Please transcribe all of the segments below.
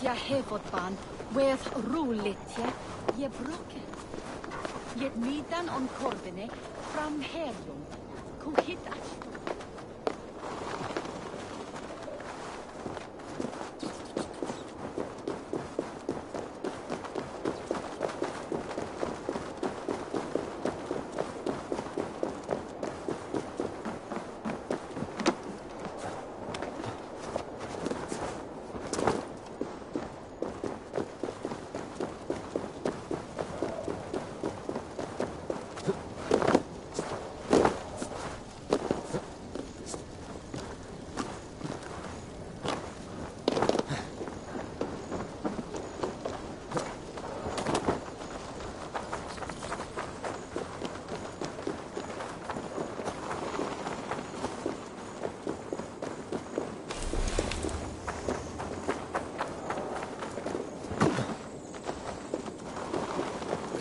Jag hefotban, with rulitje, je brokke. Je midan on korbine, fram herjum, kuhit ashto.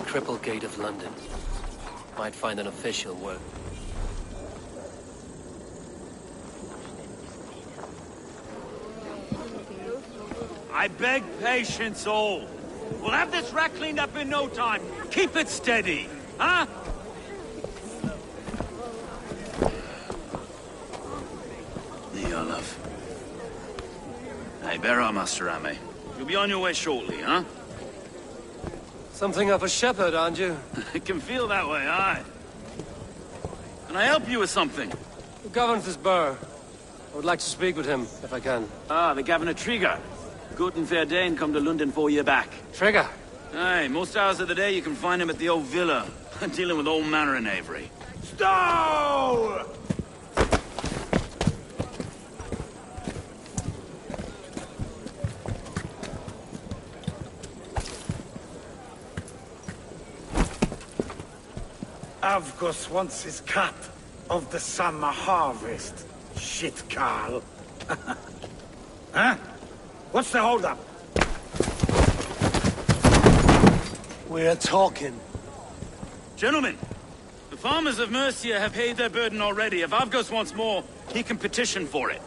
Triple Gate of London. Might find an official work. I beg patience, all. We'll have this wreck cleaned up in no time. Keep it steady, huh? Here, love. Hey, bear up, Master Ame. You'll be on your way shortly, huh? Something of a shepherd, aren't you? It can feel that way, aye. Can I help you with something? Who governs this burr? I would like to speak with him, if I can. Ah, the Governor Trigger. Good and fair Dane come to London 4 years back. Trigger? Aye, most hours of the day you can find him at the old villa, dealing with all manner in Avery. Stow! Avgos wants his cut of the summer harvest. Shit, Carl. Huh? What's the holdup? We're talking. Gentlemen, the farmers of Mercia have paid their burden already. If Avgos wants more, he can petition for it.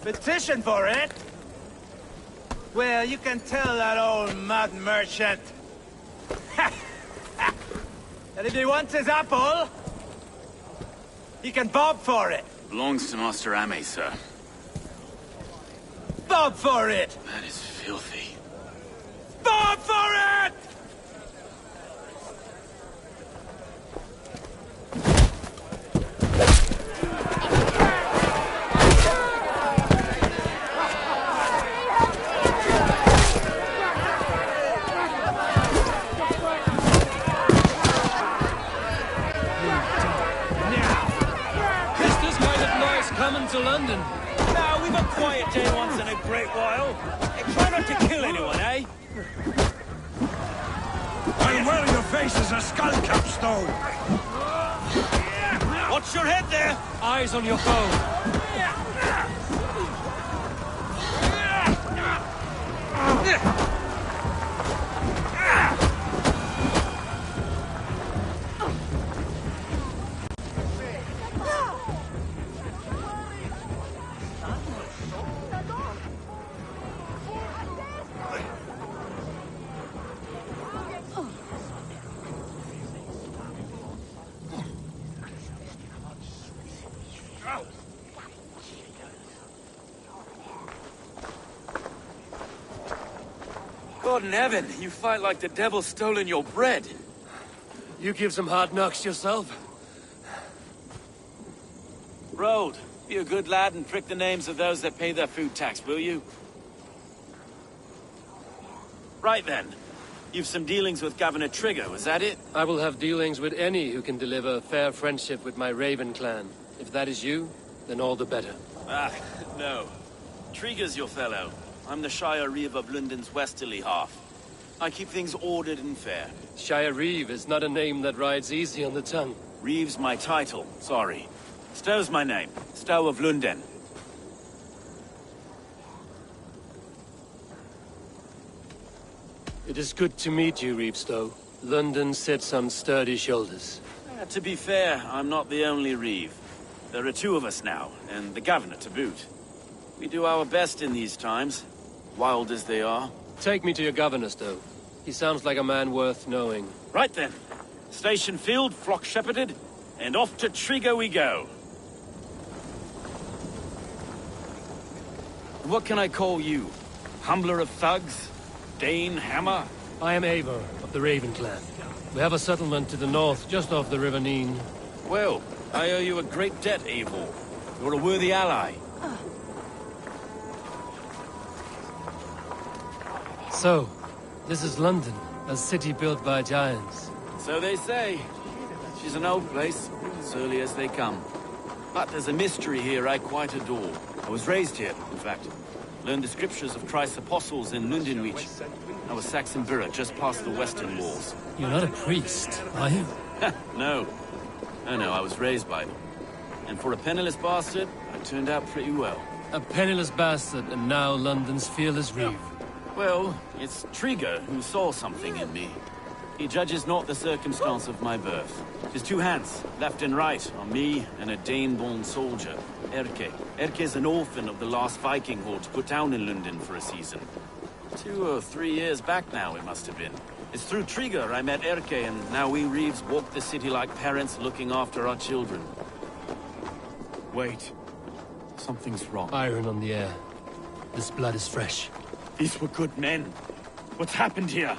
Petition for it? Well, you can tell that old mud merchant. And if he wants his apple, he can bob for it. Belongs to Master Ame, sir. Bob for it! That is filthy. Bob for it! To London. Now, we've a quiet day once in a great while. And try not to kill anyone, eh? I'll wear your face as a skull capstone. Watch your head there! Eyes on your foe. God in heaven, you fight like the devil stolen your bread. You give some hard knocks yourself. Road, be a good lad and prick the names of those that pay their food tax, will you? Right then. You've some dealings with Governor Trigger, was that it? I will have dealings with any who can deliver fair friendship with my Raven clan. If that is you, then all the better. Ah, no. Trigger's your fellow. I'm the Shire Reeve of Lunden's westerly half. I keep things ordered and fair. Shire Reeve is not a name that rides easy on the tongue. Reeve's my title, sorry. Stow's my name. Stow of Lunden. It is good to meet you, Reeve Stow. London sits on sturdy shoulders. To be fair, I'm not the only Reeve. There are two of us now, and the governor to boot. We do our best in these times, wild as they are. Take me to your governor, Stow. He sounds like a man worth knowing. Right then. Station filled, flock shepherded, and off to Trigo we go. What can I call you? Humbler of thugs? Dane Hammer? I am Eivor of the Raven clan. We have a settlement to the north, just off the River Neen. Well, I owe you a great debt, Eivor. You're a worthy ally. So, this is London, a city built by giants. So they say. She's an old place, surly as they come. But there's a mystery here I quite adore. I was raised here, in fact. Learned the scriptures of Christ's apostles in Lunden. I was Saxon Borough, just past the western walls. You're not a priest, are you? No. No, I was raised by them. And for a penniless bastard, I turned out pretty well. A penniless bastard, and now London's fearless Reeve. Well, it's Trigo who saw something in me. He judges not the circumstance of my birth. His two hands, left and right, on me and a Dane-born soldier, Erke. Erke's an orphan of the last Viking horde put down in Lunden for a season. 2 or 3 years back now, it must have been. It's through Trigo I met Erke, and now we Reeves walk the city like parents looking after our children. Wait. Something's wrong. Iron on the air. This blood is fresh. These were good men. What's happened here?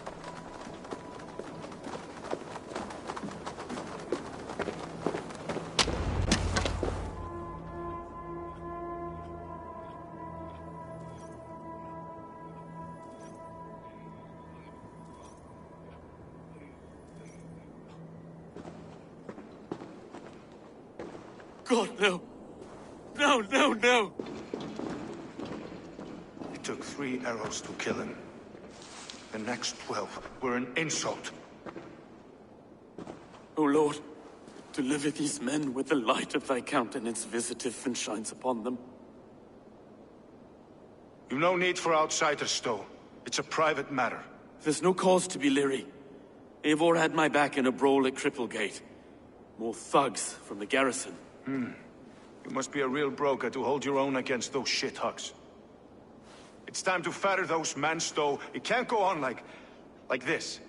God, no. No, no, no! It took 3 arrows to kill him. The next 12 were an insult. O Lord, deliver these men with the light of thy countenance visiteth and shines upon them. You've no need for outsiders, Stow. It's a private matter. There's no cause to be leery. Eivor had my back in a brawl at Cripplegate. More thugs from the garrison. You must be a real broker to hold your own against those shithugs. It's time to fetter those men, Stow. It can't go on like this.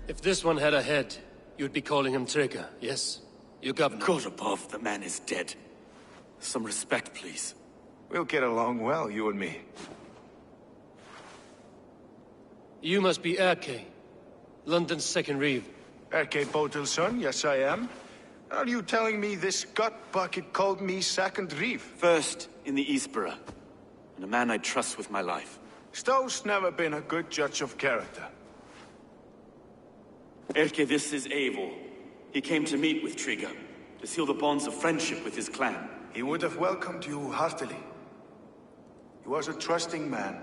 If this one had a head, you'd be calling him Trigger, yes? Your governor. God above, the man is dead. Some respect, please. We'll get along well, you and me. You must be Erke, London's second Reeve. Erke Botil's son, yes I am. Are you telling me this gut bucket called me second Reeve? First in the Eastborough, and a man I trust with my life. Stow's never been a good judge of character. Erke, this is Eivor. He came to meet with Trigo, to seal the bonds of friendship with his clan. He would have welcomed you heartily. He was a trusting man,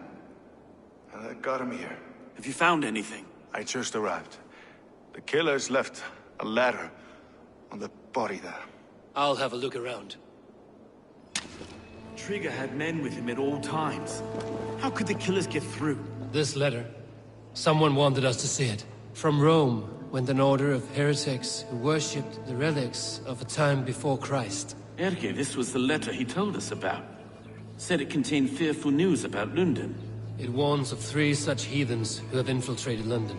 and I got him here. Have you found anything? I just arrived. The killers left a ladder on the body there. I'll have a look around. Trigo had men with him at all times. How could the killers get through? This letter. Someone wanted us to see it. From Rome went an order of heretics who worshipped the relics of a time before Christ. Erke, this was the letter he told us about. Said it contained fearful news about Lunden. It warns of 3 such heathens who have infiltrated London.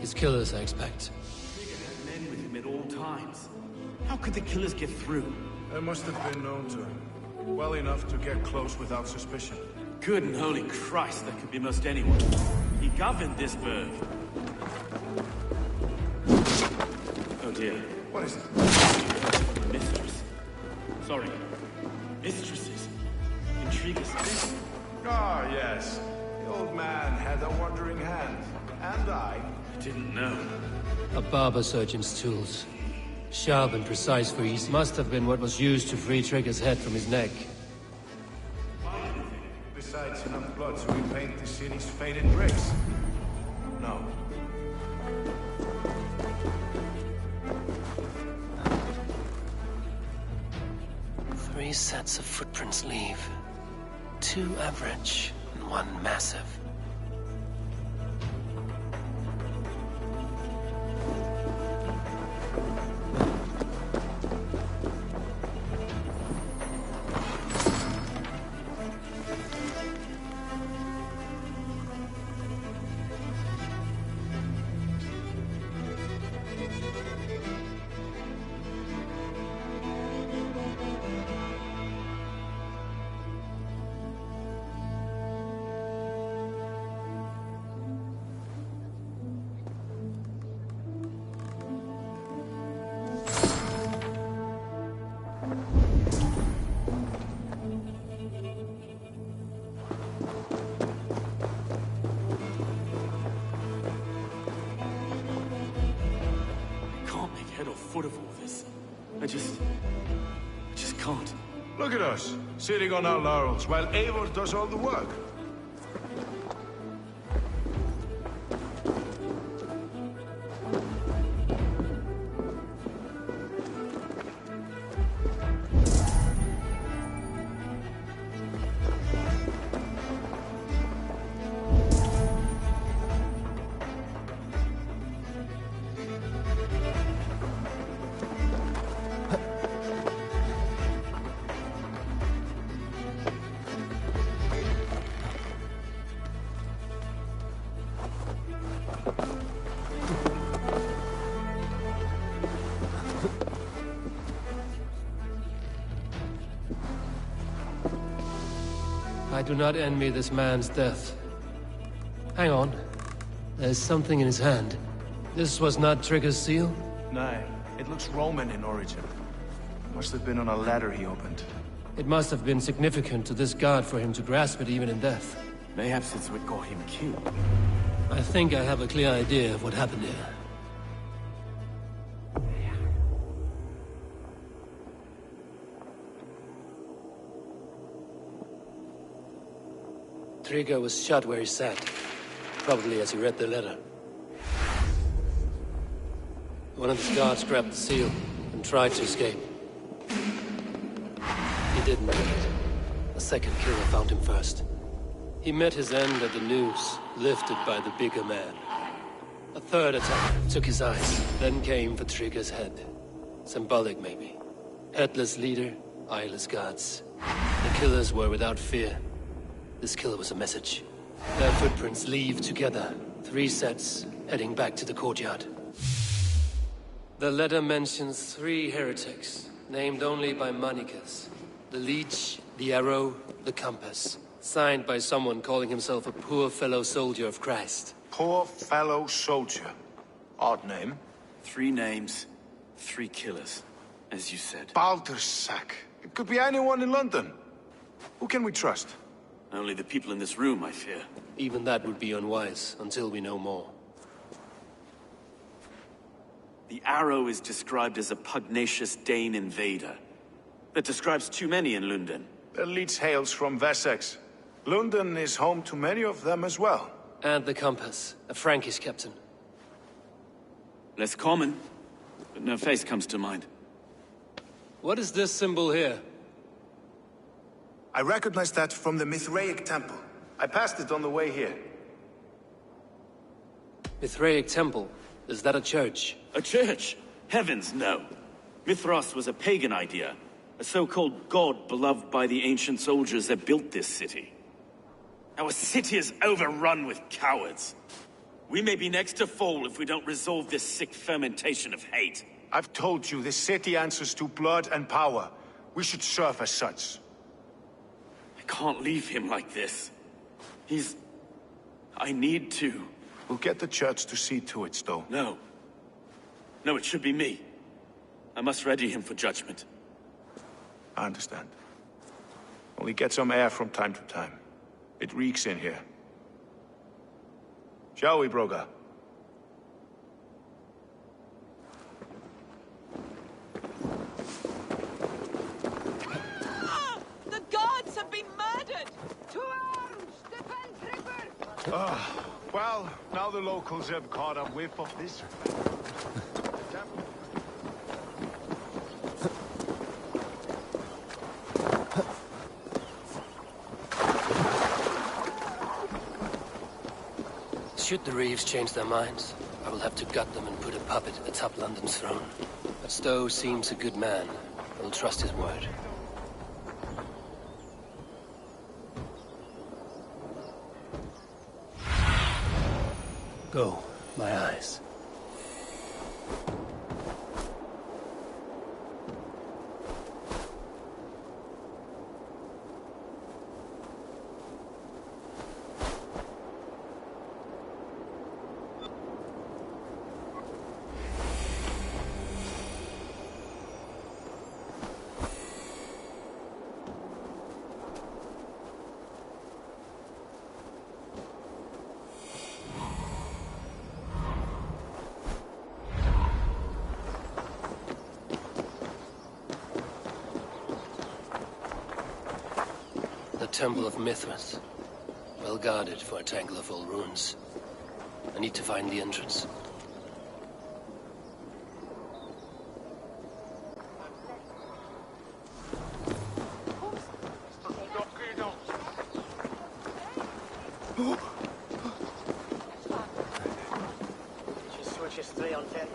His killers, I expect. Trigo had men with him at all times. How could the killers get through? I must have been known to him. Well enough to get close without suspicion. Good and holy Christ, that could be most anyone. He governed this burg. Oh dear. What is it? Mistress. Sorry. Mistresses. Intrigues. Ah, yes. The old man had a wandering hand. And I Didn't know. A barber surgeon's tools. Sharp and precise for ease. Must have been what was used to free Trigger's head from his neck. Besides blood to repaint the city's faded bricks? No. 3 sets of footprints leave. 2 average and 1 massive. Foot of all this. I just can't. Look at us, sitting on our laurels, while Eivor does all the work. I do not envy this man's death. Hang on. There's something in his hand. This was not Trigger's seal? Nay, it looks Roman in origin. Must have been on a ladder he opened. It must have been significant to this god for him to grasp it even in death. Mayhaps it's what got him killed. I think I have a clear idea of what happened here. Trigger was shot where he sat, probably as he read the letter. One of his guards grabbed the seal and tried to escape. He didn't make it. A second killer found him first. He met his end at the noose, lifted by the bigger man. A third attacker took his eyes, then came for Trigger's head. Symbolic, maybe. Headless leader, eyeless guards. The killers were without fear. This killer was a message. Their footprints leave together. 3 sets, heading back to the courtyard. The letter mentions 3 heretics, named only by Manicus. The Leech, the Arrow, the Compass. Signed by someone calling himself a poor fellow soldier of Christ. Poor fellow soldier. Odd name. 3 names, 3 killers, as you said. Baldersack. It could be anyone in London. Who can we trust? Only the people in this room, I fear. Even that would be unwise, until we know more. The Arrow is described as a pugnacious Dane invader. That describes too many in Lunden. The Leech hails from Wessex. Lunden is home to many of them as well. And the Compass, a Frankish captain. Less common, but no face comes to mind. What is this symbol here? I recognize that from the Mithraic temple. I passed it on the way here. Mithraic temple? Is that a church? A church? Heavens, no. Mithras was a pagan idea. A so-called god beloved by the ancient soldiers that built this city. Our city is overrun with cowards. We may be next to fall if we don't resolve this sick fermentation of hate. I've told you, this city answers to blood and power. We should serve as such. I can't leave him like this. I need to. We'll get the church to see to it, Stowe. No. No, it should be me. I must ready him for judgment. I understand. Only get some air from time to time. It reeks in here. Shall we, Broga? The gods have been murdered! To arms! Defend! Well, now the locals have caught a whiff of this. Should the Reeves change their minds, I will have to gut them and put a puppet atop London's throne. But Stowe seems a good man. I will trust his word. Go, my eyes. The Temple of Mithras. Well guarded for a tangle of old ruins. I need to find the entrance. She switches 3 on 10.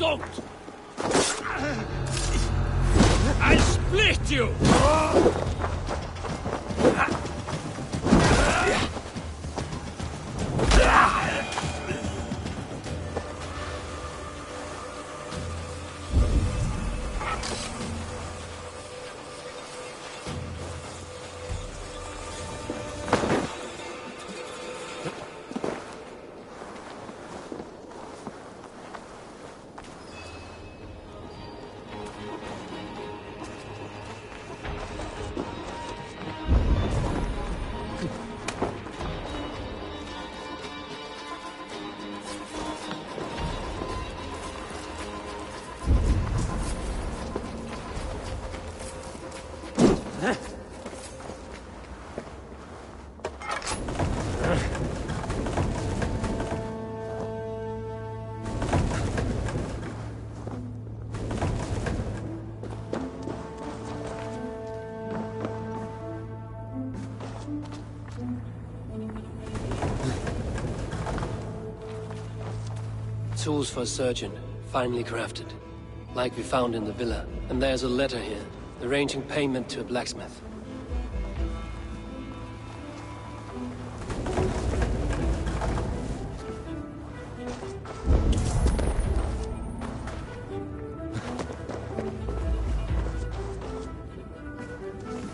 don't! I'll split you! Tools for a surgeon, finely crafted. Like we found in the villa. And there's a letter here, arranging payment to a blacksmith.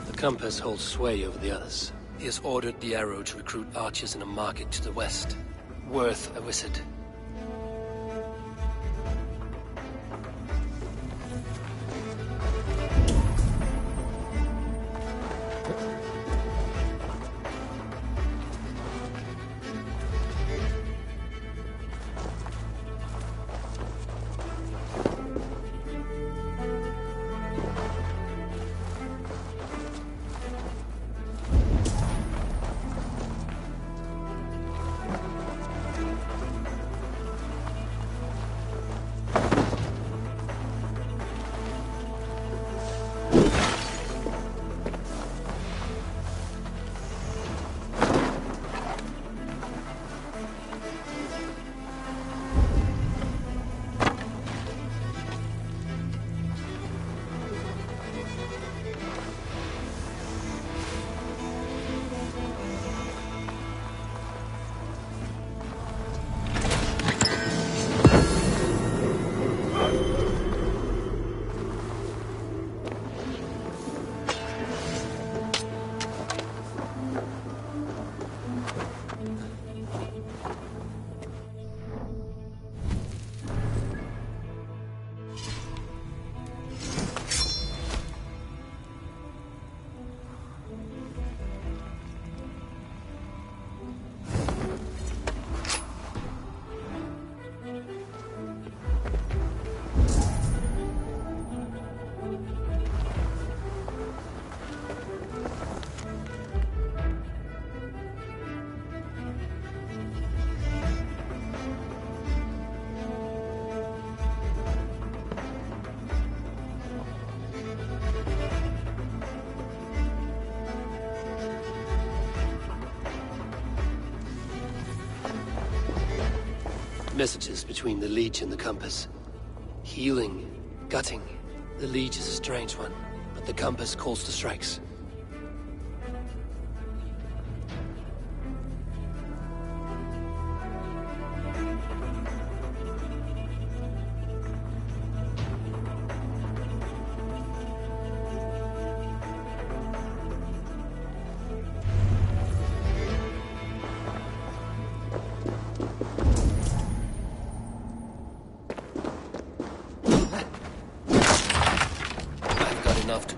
The compass holds sway over the others. He has ordered the arrow to recruit archers in a market to the west. Worth a visit. Messages between the Leech and the Compass. Healing, gutting. The Leech is a strange one, but the Compass calls to strikes.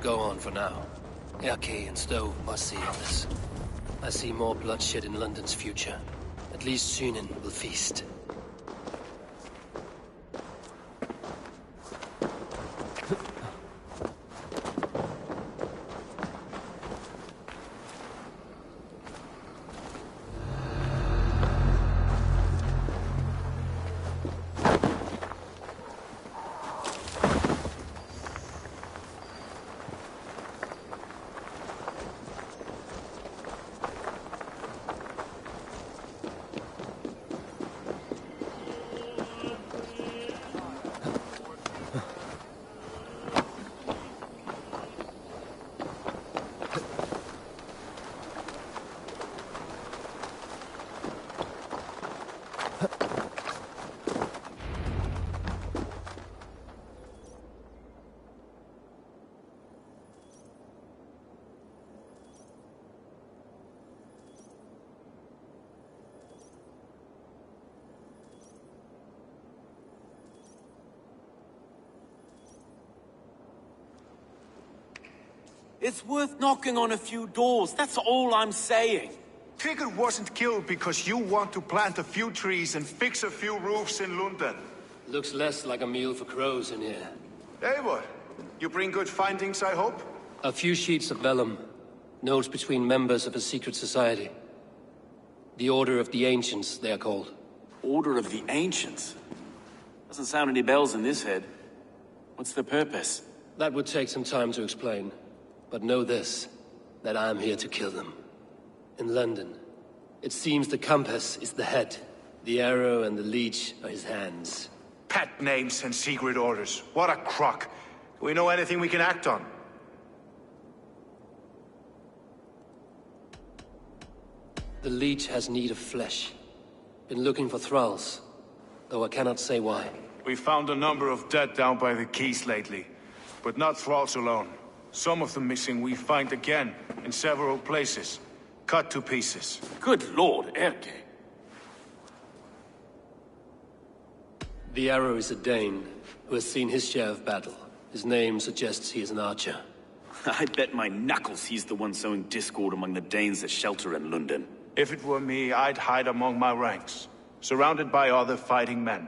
Go on for now. Erke and Stove must see all this. I see more bloodshed in London's future. At least Sunan will feast. It's worth knocking on a few doors, that's all I'm saying. Trigger wasn't killed because you want to plant a few trees and fix a few roofs in Lunden. Looks less like a meal for crows in here. Hey, what? You bring good findings, I hope? A few sheets of vellum. Notes between members of a secret society. The Order of the Ancients, they are called. Order of the Ancients? Doesn't sound any bells in this head. What's the purpose? That would take some time to explain. But know this, that I'm here to kill them. In London, it seems the compass is the head. The arrow and the leech are his hands. Pet names and secret orders. What a crock. Do we know anything we can act on? The leech has need of flesh. Been looking for thralls, though I cannot say why. We found a number of dead down by the quays lately. But not thralls alone. Some of the missing we find again, in several places. Cut to pieces. Good lord, Erke. The arrow is a Dane, who has seen his share of battle. His name suggests he is an archer. I bet my knuckles he's the one sowing discord among the Danes that shelter in Lunden. If it were me, I'd hide among my ranks, surrounded by other fighting men.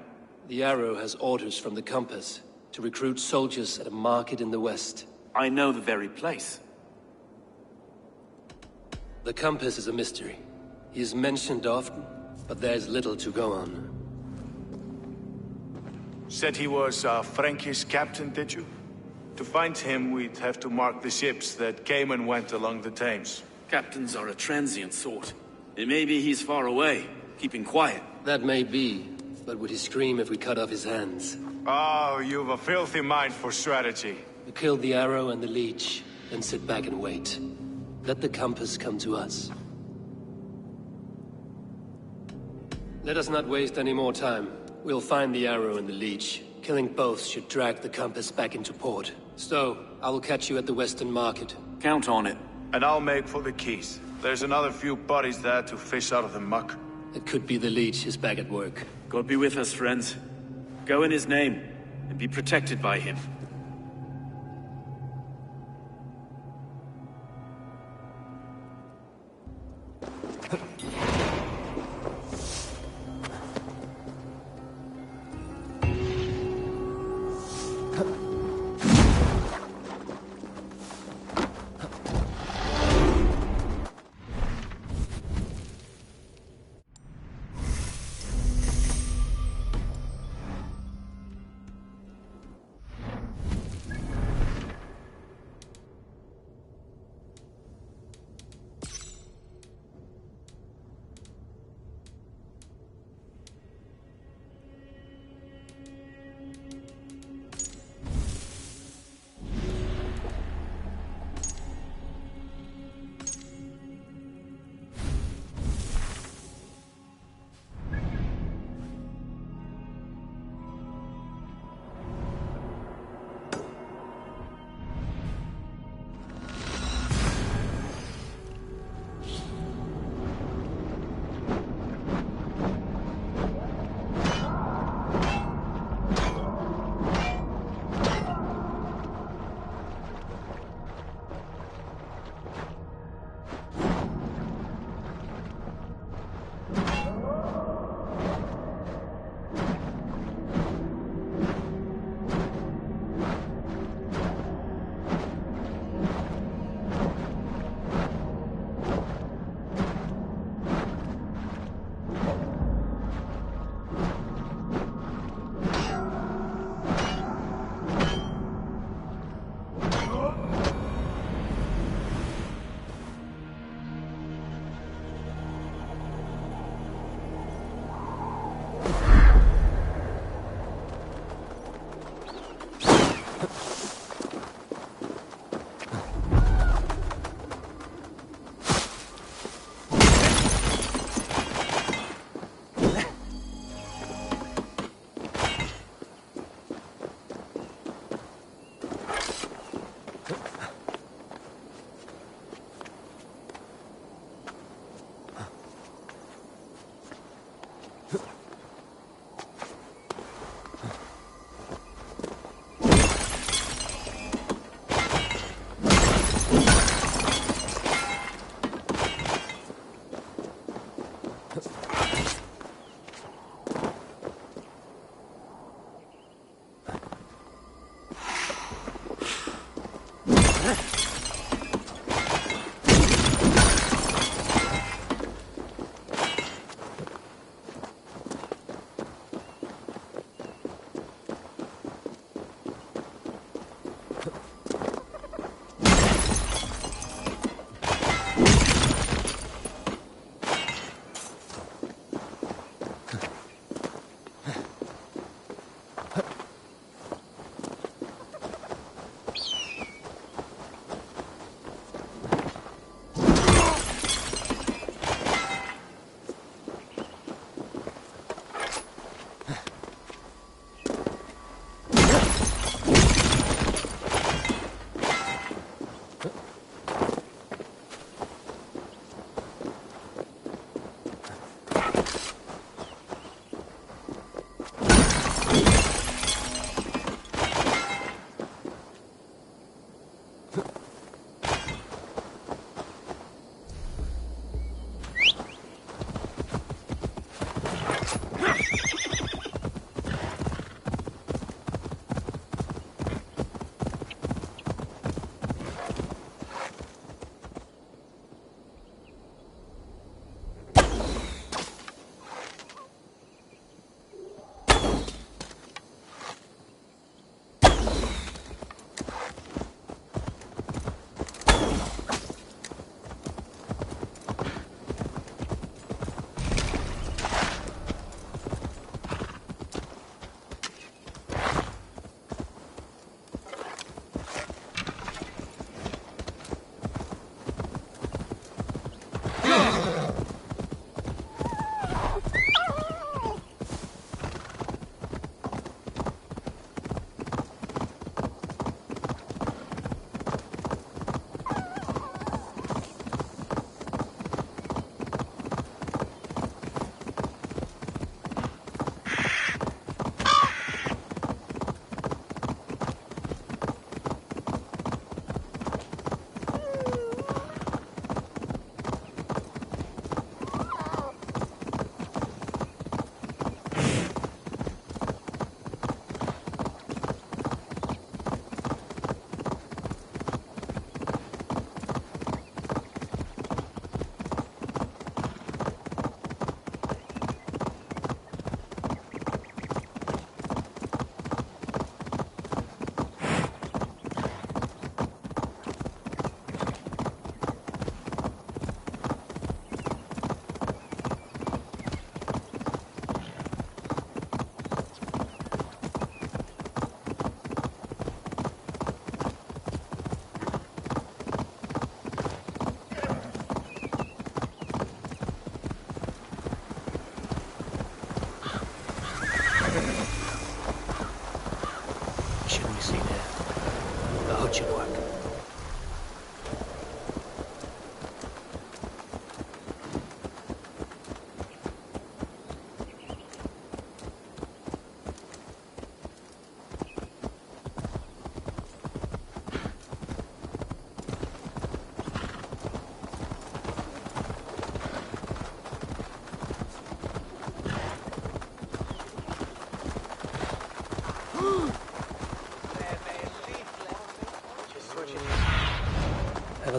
The arrow has orders from the compass to recruit soldiers at a market in the west. I know the very place. The compass is a mystery. He is mentioned often, but there's little to go on. Said he was a Frankish captain, did you? To find him, we'd have to mark the ships that came and went along the Thames. Captains are a transient sort. It may be he's far away, keeping quiet. That may be, but would he scream if we cut off his hands? Oh, you've a filthy mind for strategy. We kill the arrow and the leech, then sit back and wait. Let the compass come to us. Let us not waste any more time. We'll find the arrow and the leech. Killing both should drag the compass back into port. So, I will catch you at the Western Market. Count on it. And I'll make for the quays. There's another few bodies there to fish out of the muck. It could be the leech is back at work. God be with us, friends. Go in his name, and be protected by him.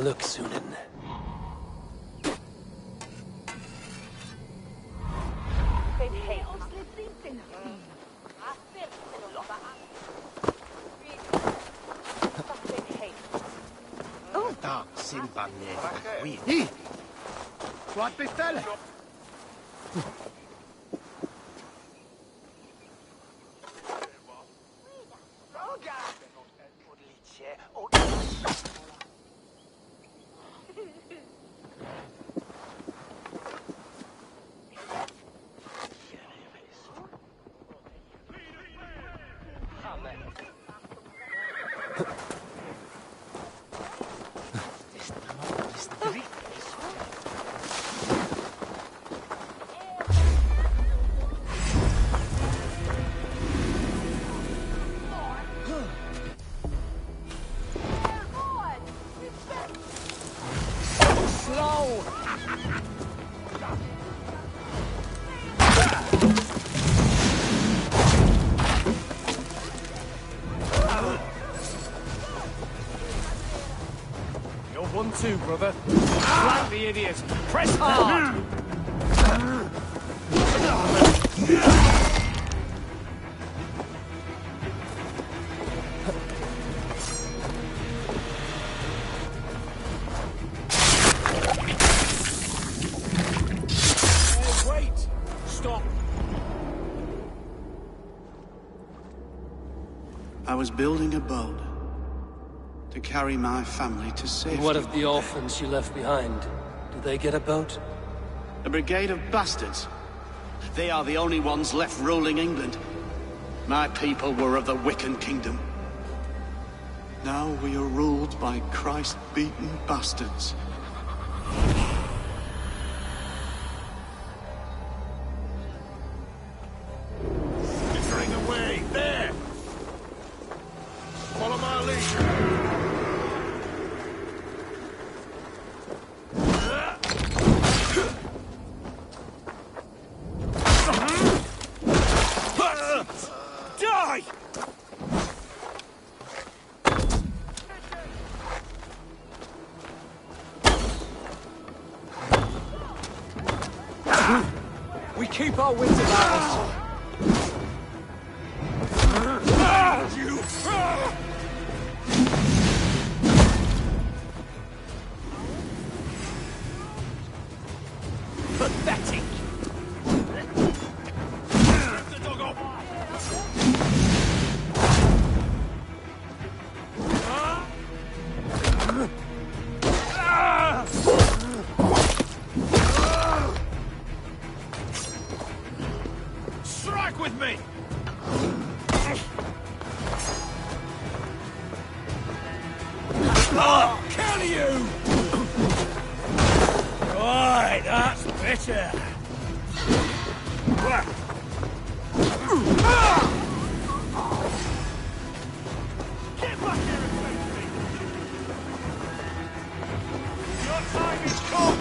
look, Sunan. What befell? You're 1-2, brother. Flank the idiot. Press hard! Hey, wait! Stop! I was building a boat to carry my family to safety. What of the orphans you left behind? Did they get a boat? A brigade of bastards. They are the only ones left ruling England. My people were of the Wiccan kingdom. Now we are ruled by Christ-beaten bastards. Skittering away! There! Follow my lead! Die! We keep our wits about us. You! Pathetic! The dog off! Strike with me! Kill you! Right, that's better. Get back here and face me! Your time is come!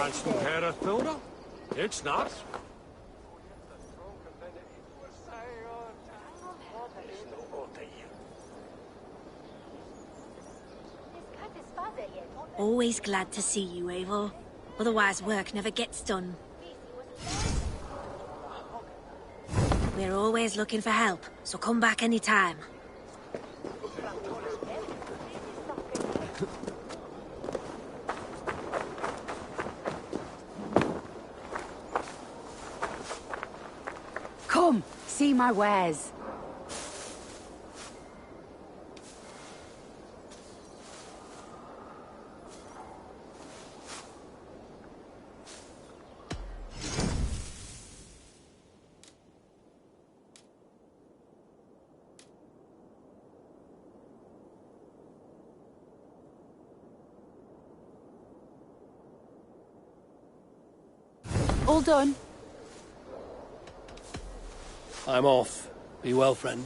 Kannst du Herr Thunder? It's not. Always glad to see you, Eivor. Otherwise work never gets done. We're always looking for help, so come back anytime. Come, see my wares. All done. I'm off. Be well, friend.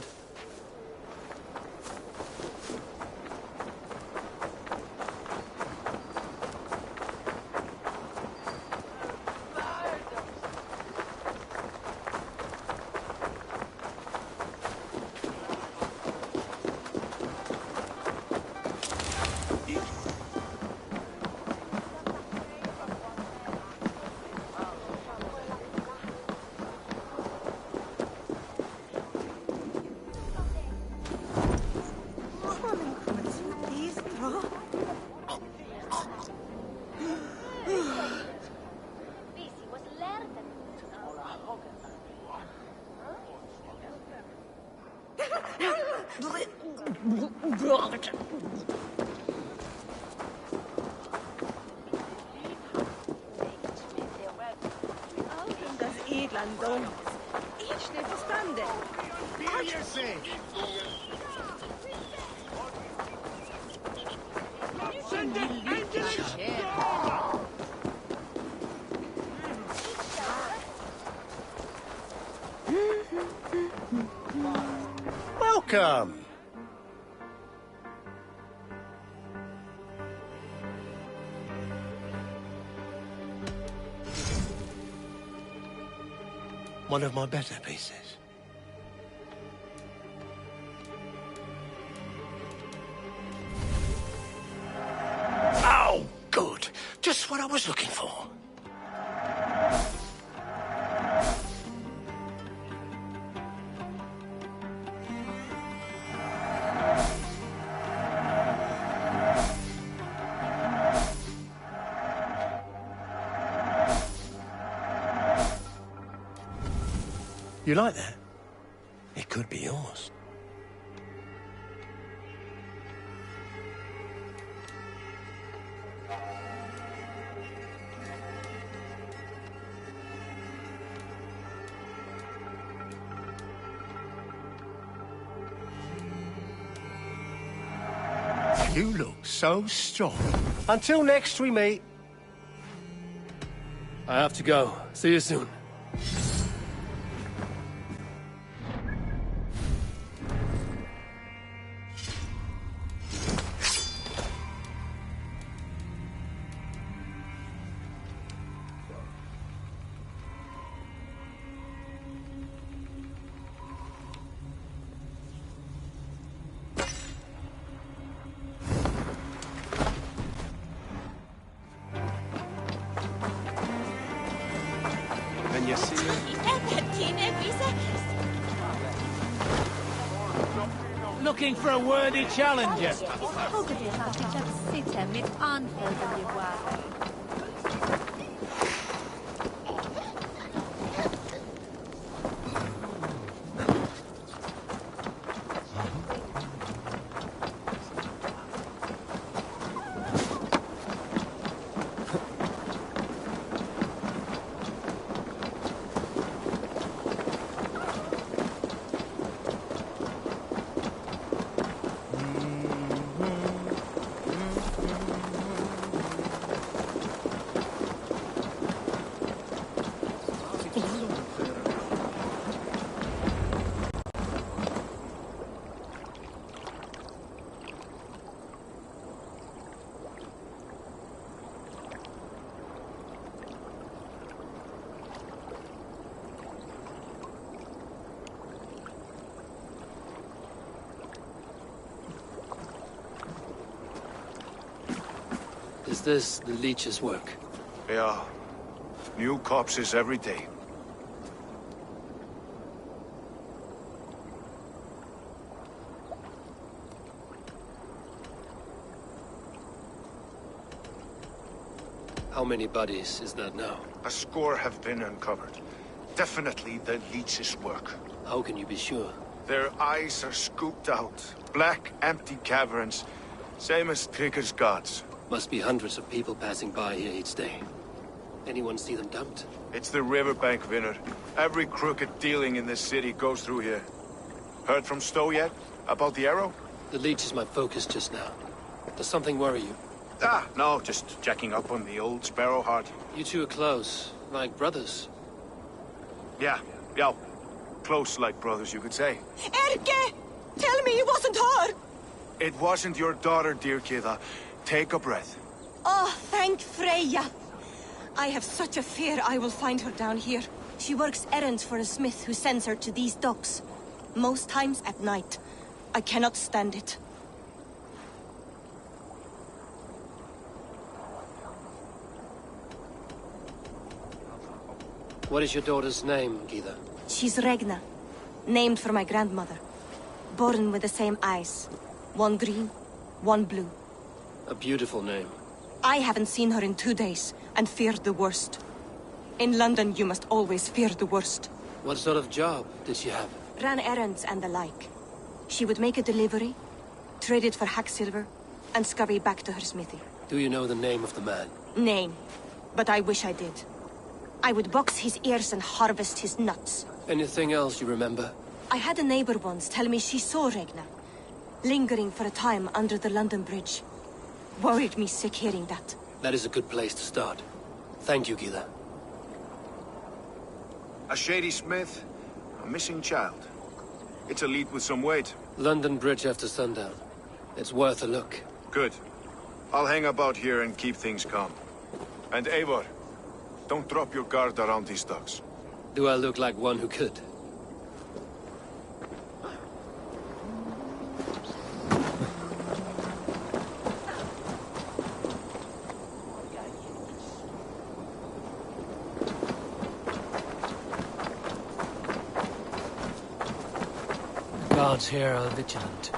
Welcome. One of my better pieces. Oh, good. Just what I was looking for. You like that? It could be yours. You look so strong. Until next we meet. I have to go. See you soon. Can you see it? Looking for a worthy challenger. Is this the leech's work? Yeah. New corpses every day. How many bodies is that now? A score have been uncovered. Definitely the leech's work. How can you be sure? Their eyes are scooped out. Black, empty caverns. Same as Trigger's gods. Must be hundreds of people passing by here each day. Anyone see them dumped? It's the riverbank, Vinner. Every crooked dealing in this city goes through here. Heard from Stowe yet? About the arrow? The leech is my focus just now. Does something worry you? No, just checking up on the old Sparrowheart. You two are close, like brothers. Yeah. Close like brothers, you could say. Erke! Tell me it wasn't her! It wasn't your daughter, dear Kida. Take a breath. Oh, thank Freya. I have such a fear I will find her down here. She works errands for a smith who sends her to these docks. Most times at night. I cannot stand it. What is your daughter's name, Gita? She's Regna. Named for my grandmother. Born with the same eyes. One green, one blue. A beautiful name. I haven't seen her in 2 days, and feared the worst. In London, you must always fear the worst. What sort of job did she have? Ran errands and the like. She would make a delivery, trade it for hack silver, and scurry back to her smithy. Do you know the name of the man? Name. But I wish I did. I would box his ears and harvest his nuts. Anything else you remember? I had a neighbor once tell me she saw Regna, lingering for a time under the London Bridge. Worried me sick hearing that. That is a good place to start. Thank you, Gita. A shady smith, a missing child. It's a lead with some weight. London Bridge after sundown. It's worth a look. Good. I'll hang about here and keep things calm. And Eivor, don't drop your guard around these docks. Do I look like one who could? Guards here are vigilant.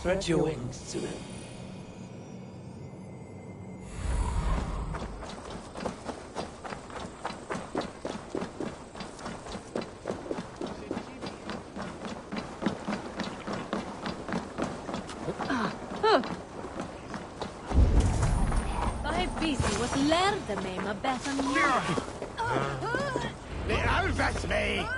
Stretch your wings to them. By busy was lärde mig med bättre mjölk. Det alvas mig!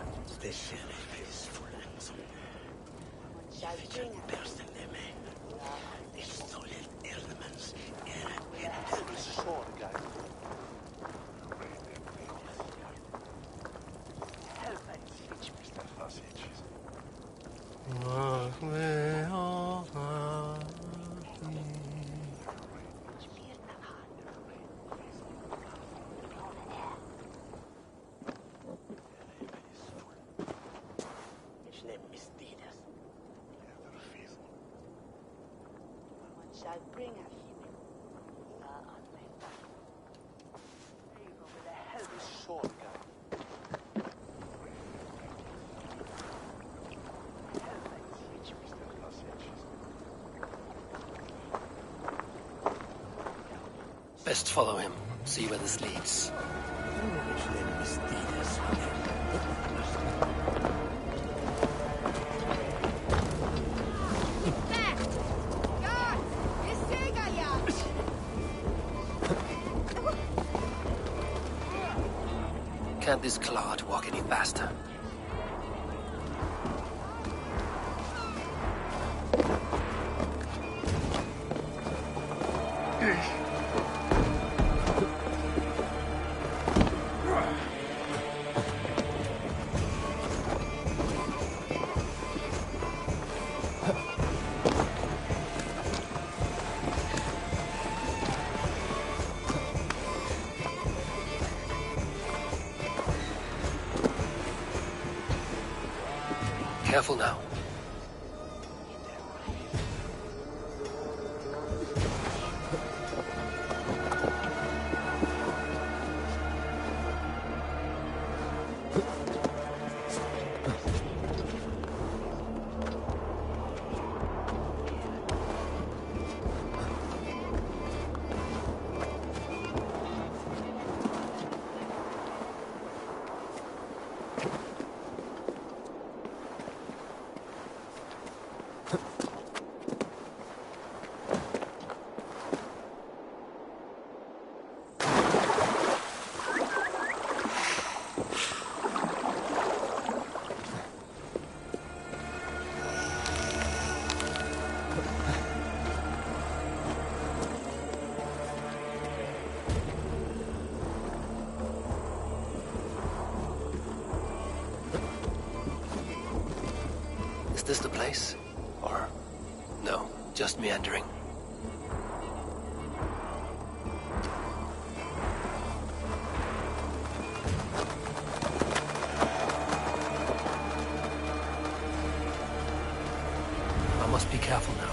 Best follow him. See where this leads. Can't this clod walk any faster? Careful now. Is this the place? Or... no, just meandering? I must be careful now.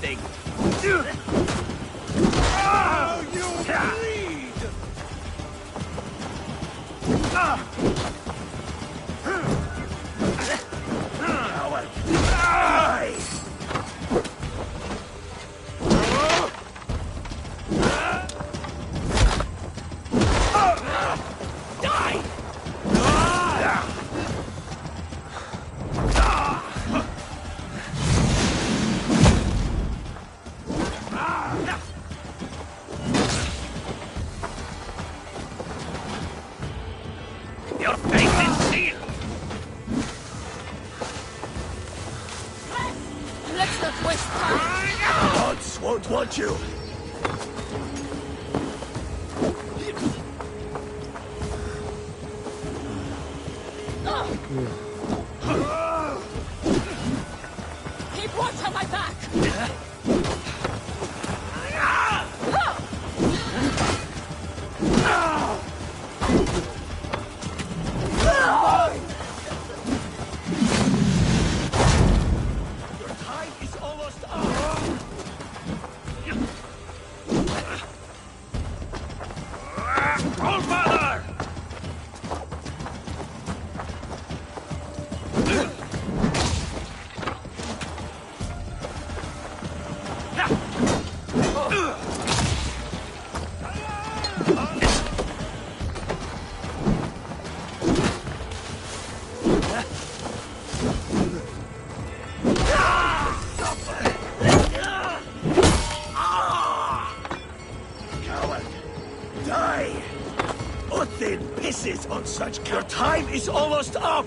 thing. Oh, you bleed! Die! Your fate is sealed! Let's not waste time. Gods won't want you. Keep watch on my back. Your time is almost up. All father! Coward! Die! Odin pisses on such cowards. Your time is almost up!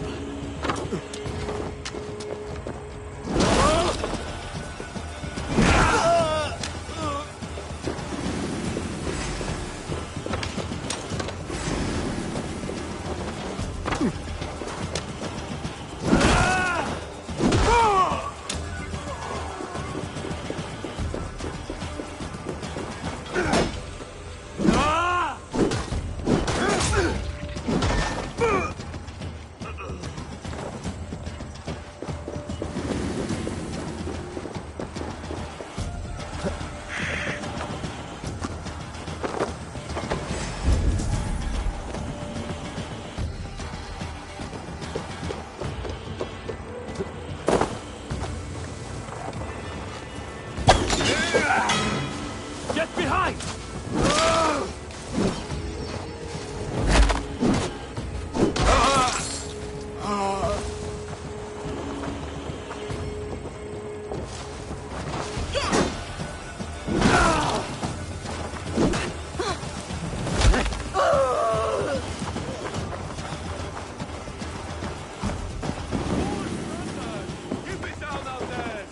Get behind! Keep it down out there!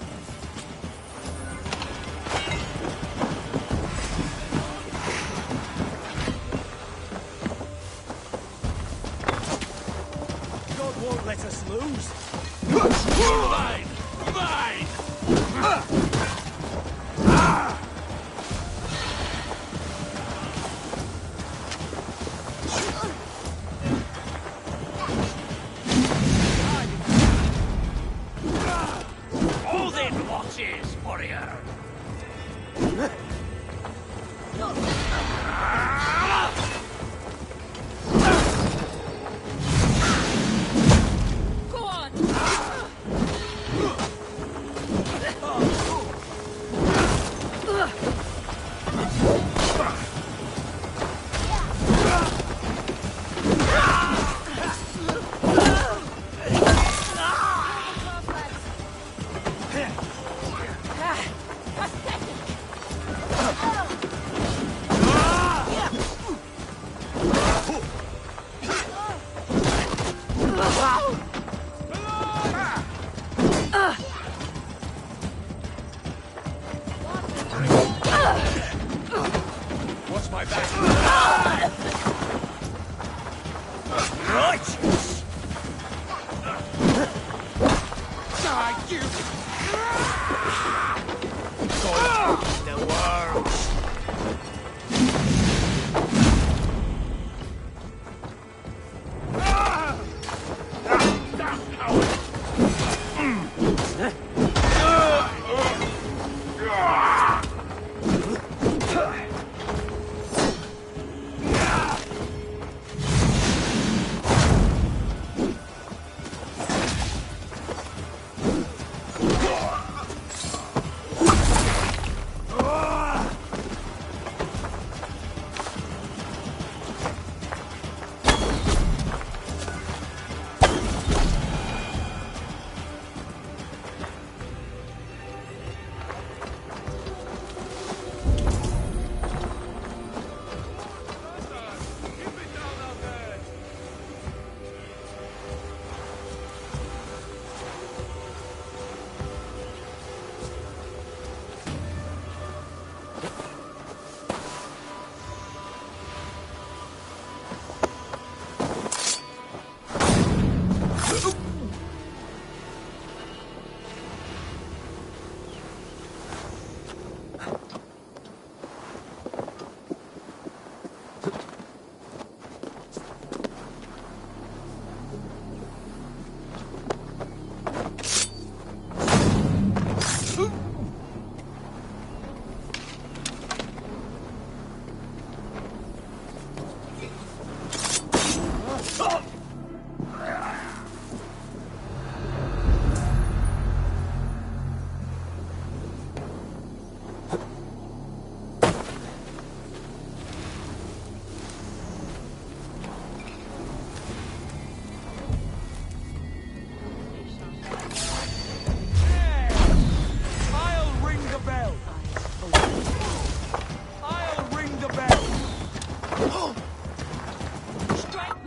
God won't let us lose. Mine! Mine! Hold it, watches, warrior! Go on.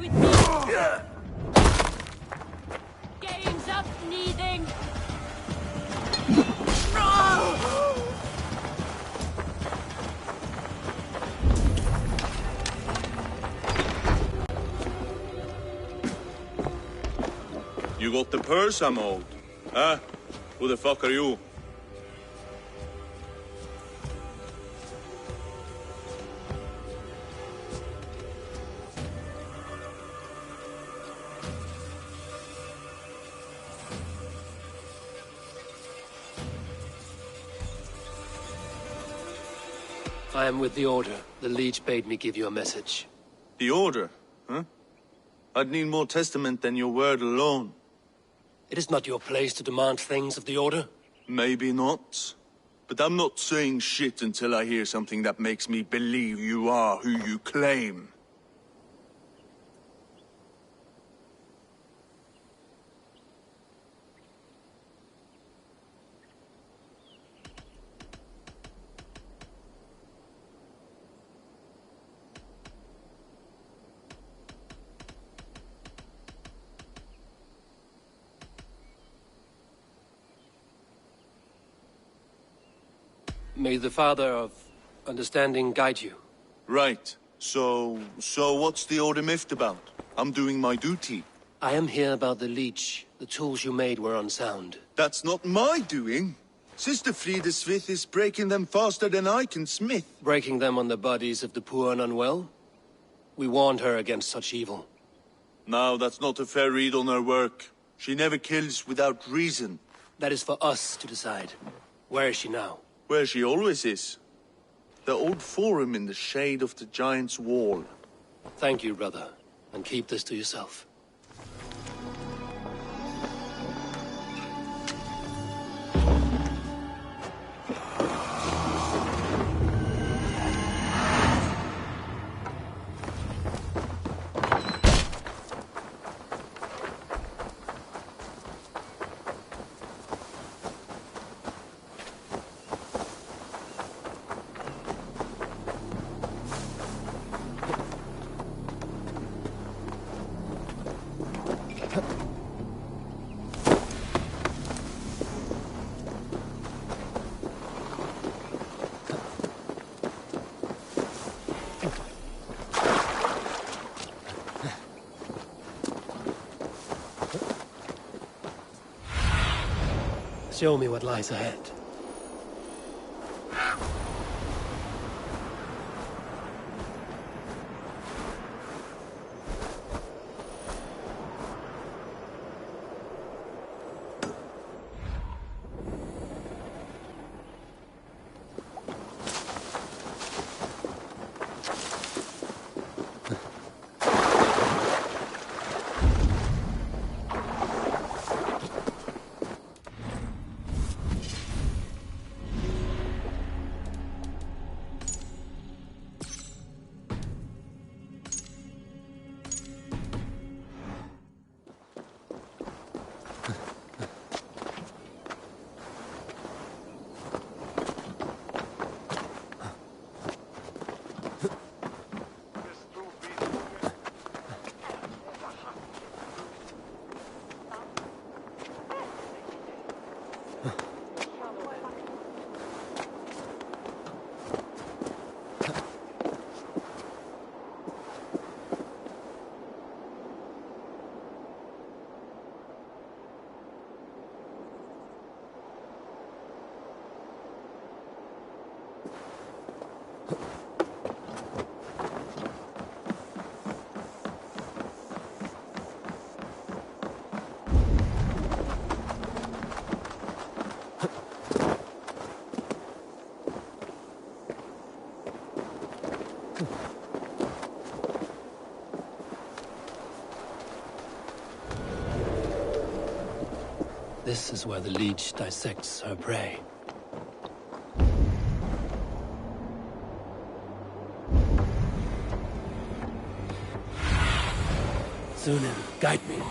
with me. Game's up, needing. You got the purse I'm owed? Huh? Who the fuck are you? I am with the Order. The Leech bade me give you a message. The Order? Huh? I'd need more testament than your word alone. It is not your place to demand things of the Order. Maybe not. But I'm not saying shit until I hear something that makes me believe you are who you claim. May the Father of Understanding guide you. Right. So what's the Order miffed about? I'm doing my duty. I am here about the Leech. The tools you made were unsound. That's not my doing. Sister Frida Smith is breaking them faster than I can smith. Breaking them on the bodies of the poor and unwell? We warned her against such evil. No, that's not a fair read on her work. She never kills without reason. That is for us to decide. Where is she now? Where she always is. The old forum in the shade of the Giant's Wall. Thank you, brother. And keep this to yourself. Show me what lies ahead. This is where the Leech dissects her prey. Lunden, guide me.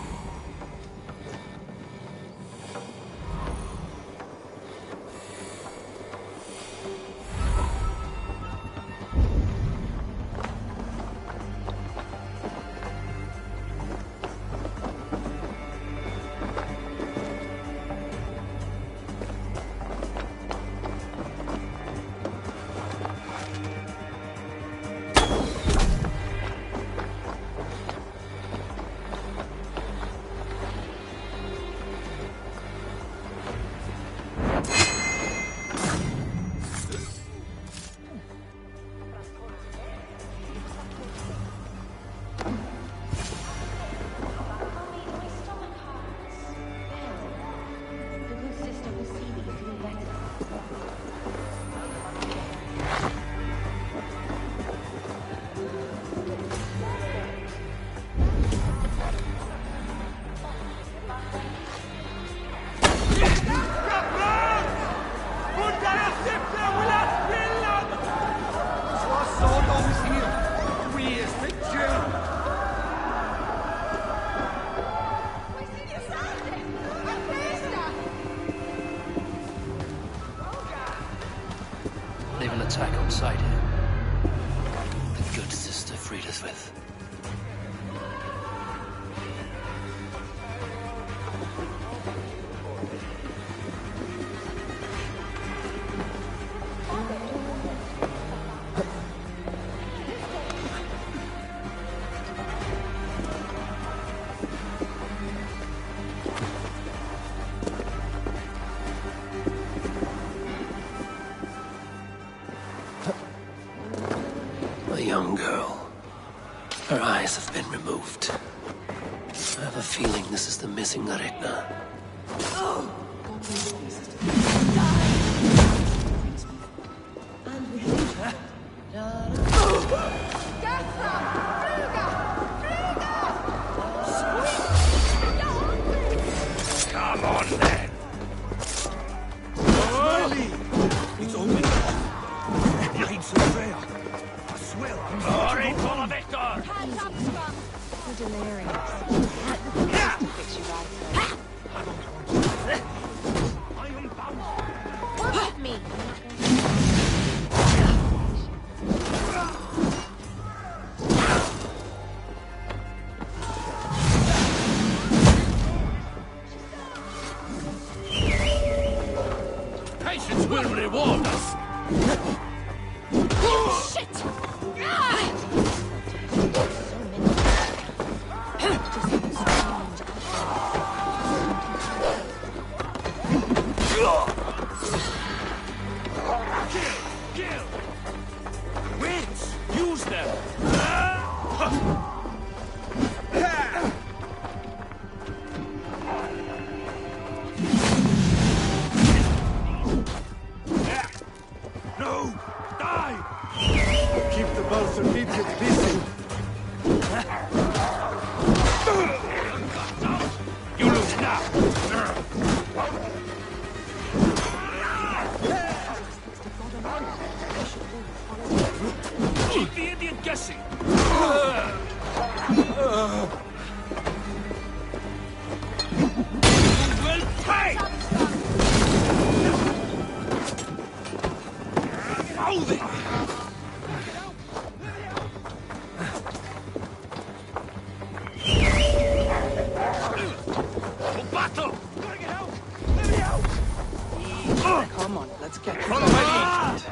attack on sight here. The good sister freed us with. A young girl. Her eyes have been removed. I have a feeling this is the missing Regna. Come on, then! Riley! It's open. It's Freya. I swear I'm sorry for the victor! Hands up, Scrum! You're delirious. Fix you right. I am bound. Work with me. Patience will reward us! Shit! Kill! Winds! Use them! No! Die! Keep the Balsam idiot busy. You lose now! Keep the idiot guessing! Well, pay! Move it! For battle! Gotta get out! Let me out! Come on, let's get Follow my lead!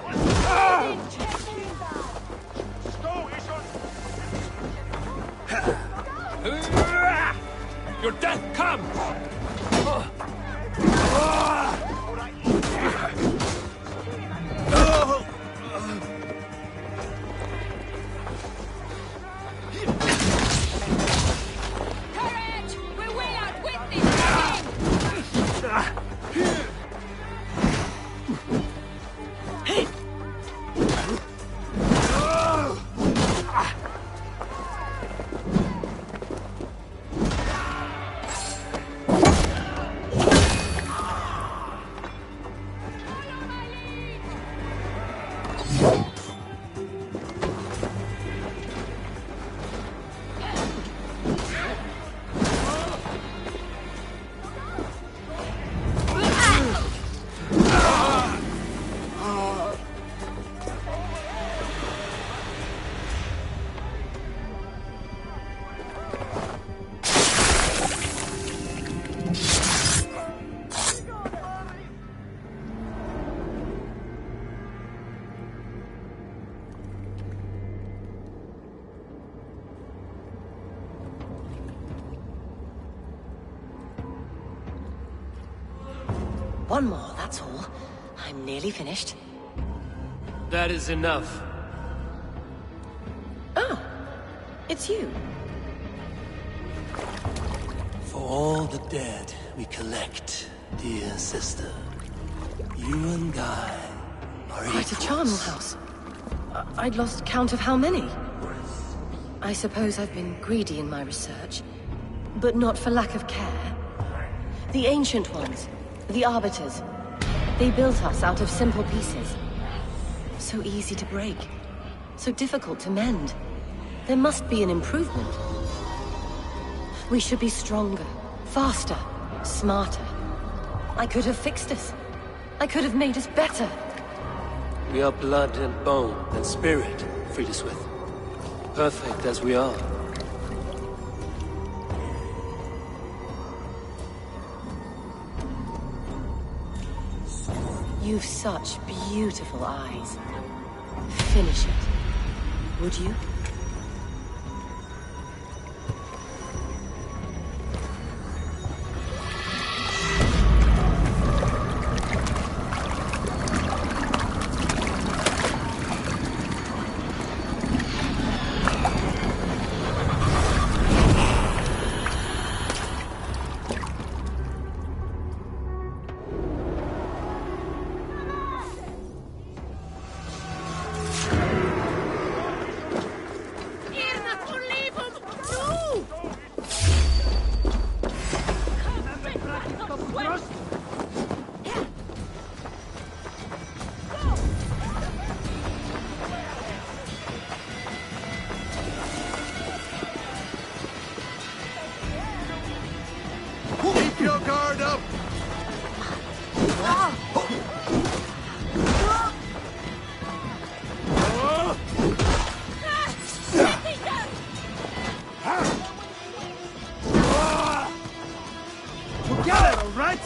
Your death comes! Courage! We will outwit this thing! One more, that's all. I'm nearly finished. That is enough. Oh, it's you. For all the dead we collect, dear sister, you and Guy are Quite a equals. charnel house. I'd lost count of how many. I suppose I've been greedy in my research, but not for lack of care. The ancient ones, the Arbiters, they built us out of simple pieces. So easy to break, so difficult to mend. There must be an improvement. We should be stronger, faster, smarter. I could have fixed us. I could have made us better. We are blood and bone and spirit, Friedeswith. Perfect as we are. You've such beautiful eyes. Finish it. Would you? Keep your guard up! You got it, all right?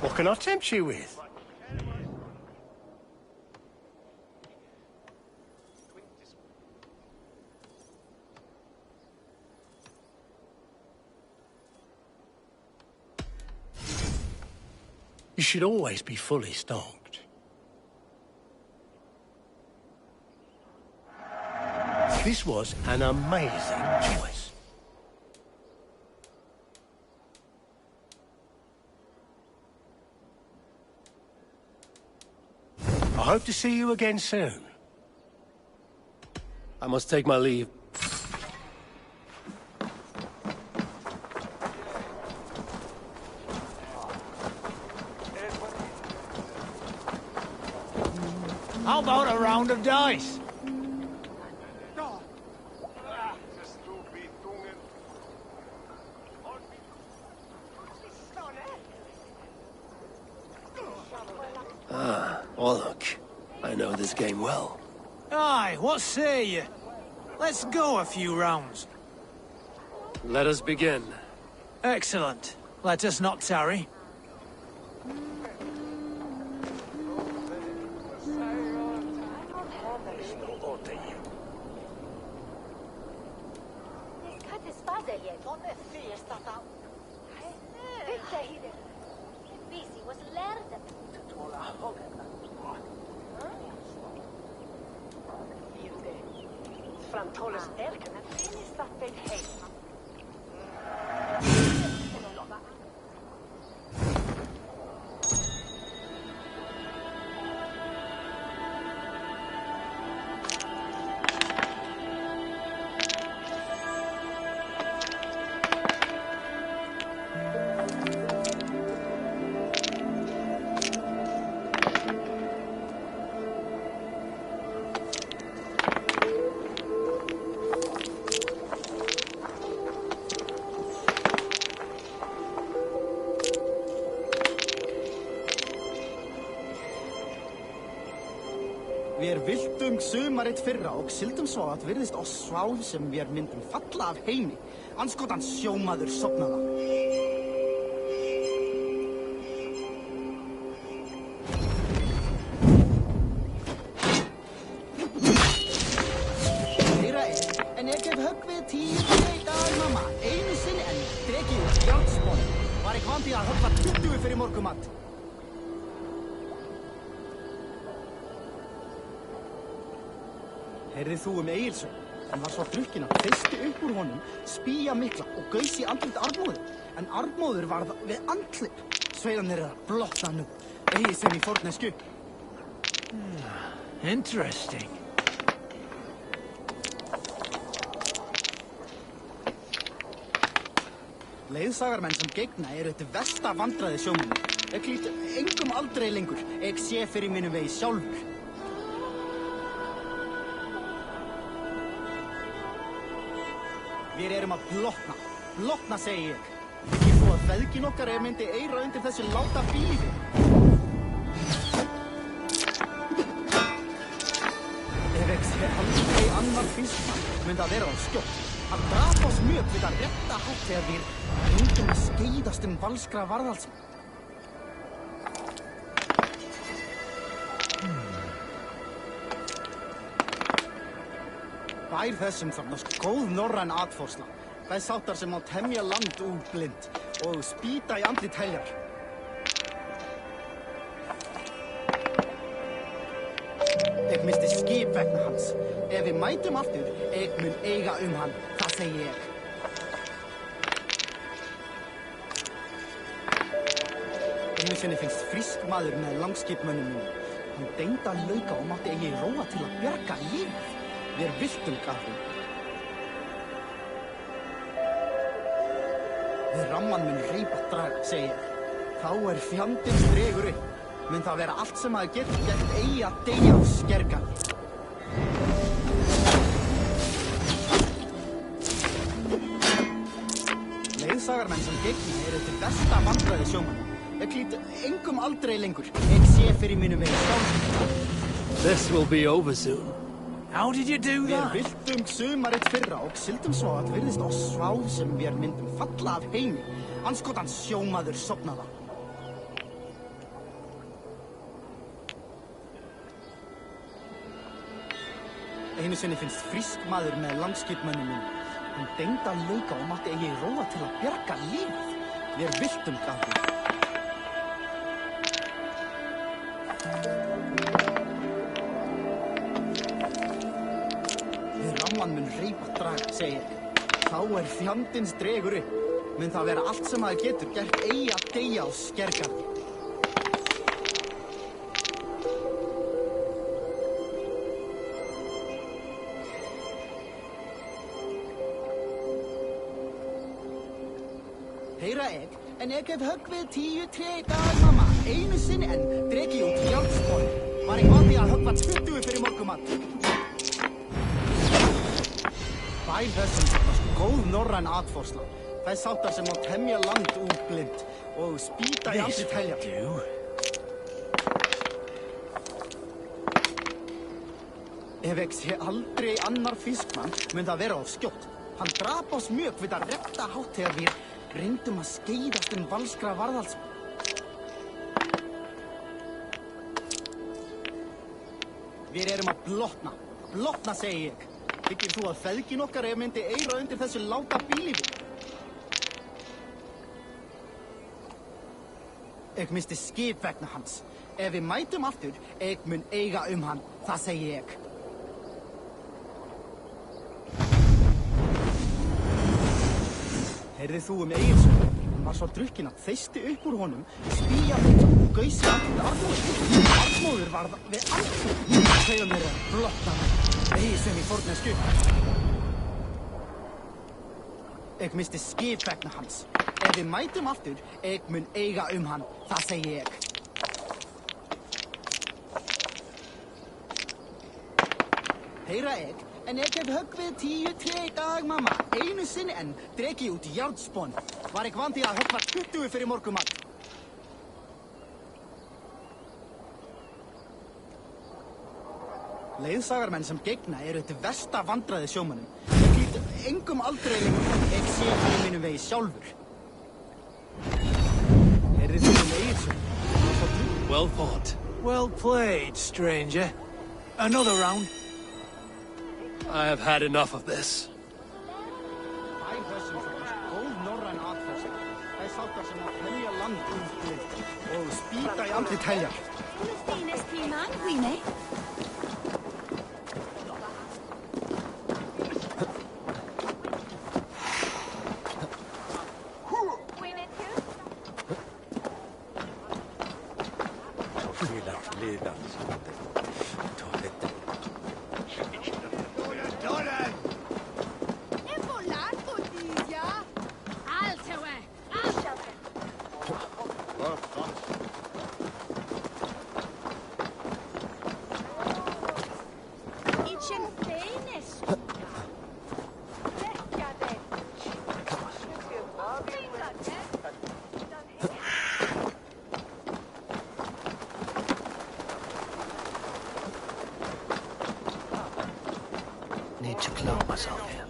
What can I tempt you with? You should always be fully stocked. This was an amazing choice. I hope to see you again soon. I must take my leave. How about a round of dice? Ah, Orlok. I know this game well. Aye, what say you? Let's go a few rounds. Let us begin. Excellent. Let us not tarry. Við viltum sumarið fyrra og sildum svo að virðist oss sváð sem við myndum falla af heimi. Anskotans sjómaður sofnaða. Meira en ég hef höggvið 10 í dag. van því að höfla 20 fyrir morgumat. Heyrðir þú Egilsson? Hann var svo drukkinn að þeysti upp úr honum, spýja mikla og gaus í andlit Arnmóður. En Arnmóður varð við andlit. Sveilanir að blotna nú, eigi sem í forneskju. Interesting. Leiðsagarmenn sem gegna eru þetta versta vandræði sjómanni. Ég lít engum aldrei lengur, ég sé fyrir mínum vegi sjálfur. Við erum að blotna segi ég. Ekki þú að feðgin okkar myndi eyra undir þessu láta bíli. Ef ég sé aldrei annar fiskmann myndi að vera á skjótt. Hann drap oss mjög við að rétta hátt þegar við reyndum að skeiðast valskra varðalsmann. Bær þessum þarnast góð norræn atfórsla. Þess áttar sem á temja land úr blind og spýta í andlit heljar. Ég misti skip vegna hans. Ef við mætum aftur, ég mun eiga hann. Það segi ég. Einu sinni finnst frísk maður með langskipmönnum mínum. Hann dengdi að lauka og mátti eigi róa til að bjarga lífið. Við viltum gafum. Við ramman mun reypa draga, segi ég. Þá fjandinn dregur upp. Mun það vera allt sem maður getur gert eigi að deyja á skergan. Leiðsagarmenn sem gegna eru til versta vandræði sjómanni. Ég lít engum aldrei lengur. Ég sé fyrir mínum vegi sjálf. This will be over soon. How did you do that? Við viltum sumarið fyrra og sildum svo að virðist oss sváf sem við myndum falla af heimi. Andskotan sjómaður sofnaða. Einu sinni finnst frísk maður með langskipmönnum mínum. Hann dengdi að lauka og mátti eigi róa til að bjarga lífið. Við viltum gafum. Mun reypa draga, segi ég. Þá fjandins dregur upp. Mun það vera allt sem maður getur gert eigi að deyja á skergarði. Heyra ég, en ég hef högg við 10 tré í dag, mamma. Einu sinni en dregi út járnspor. Var ég vandi að höggva 20 fyrir morgumat. Bær þessum þarnast góð norræn atfórsla. Þess áttar sem á temja land úr blind og spýta í andlit heljar. Ef ég sé aldrei annar fiskmann mun það vera á skjótt. Hann drap oss mjög við að rétta hátt þegar við reyndum að skeiðast valskra varðalsmann. Við erum að blotna segi ég. Þykir þú að feðgin okkar myndi eyra undir þessu láta bílífi? Ég misti skip vegna hans. Ef við mætum aftur, ég mun eiga hann. Það segi ég. Heyrðir þú Egilsson? Hann var svo drukkinn að þeysti upp úr honum, spýja mikla og gaus í andlit Arnmóður. Arnmóður varð við andlit. Sveilanir að blotna hann. Eigi sem í forneskju. Ég misti skip vegna hans. Ef við mætum aftur, ég mun eiga hann. Það segi ég. Heyra ég, en ég hef högg við 10 tré í dag, mamma. Einu sinni en dregi út járnspon. Var ég vandi að höggva 20 fyrir morgumat. Leiðsagarmenn sem gegna eru þetta versta vandræði sjómannum. Ég lít engum aldrei lengur. Ég sé fyrir mínum vegi sjálfur. Heyrðir þú Egilsson? Well fought. Well played, stranger. Another round. I have had enough of this. Bær þessum þarnast góð norræn atfórsla. Þess áttar sem á temja spýta í andlit heljar. Need to clothe myself here.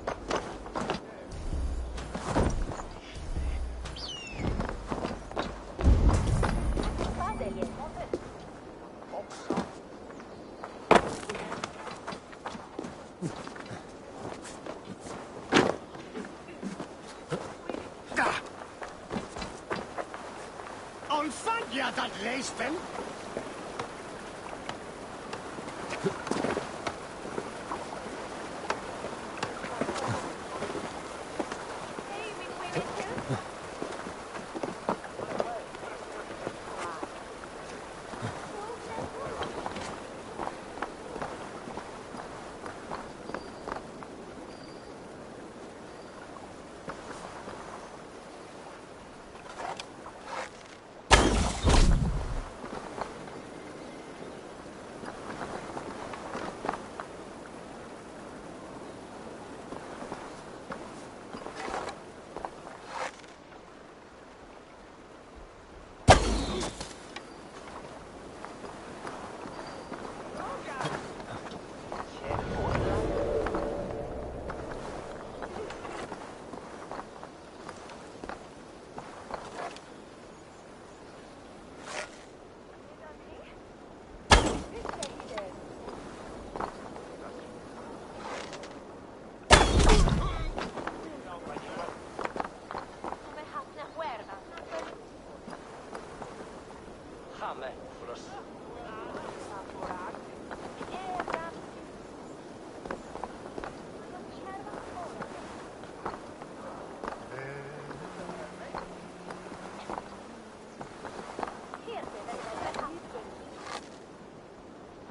On faglia dat leespen?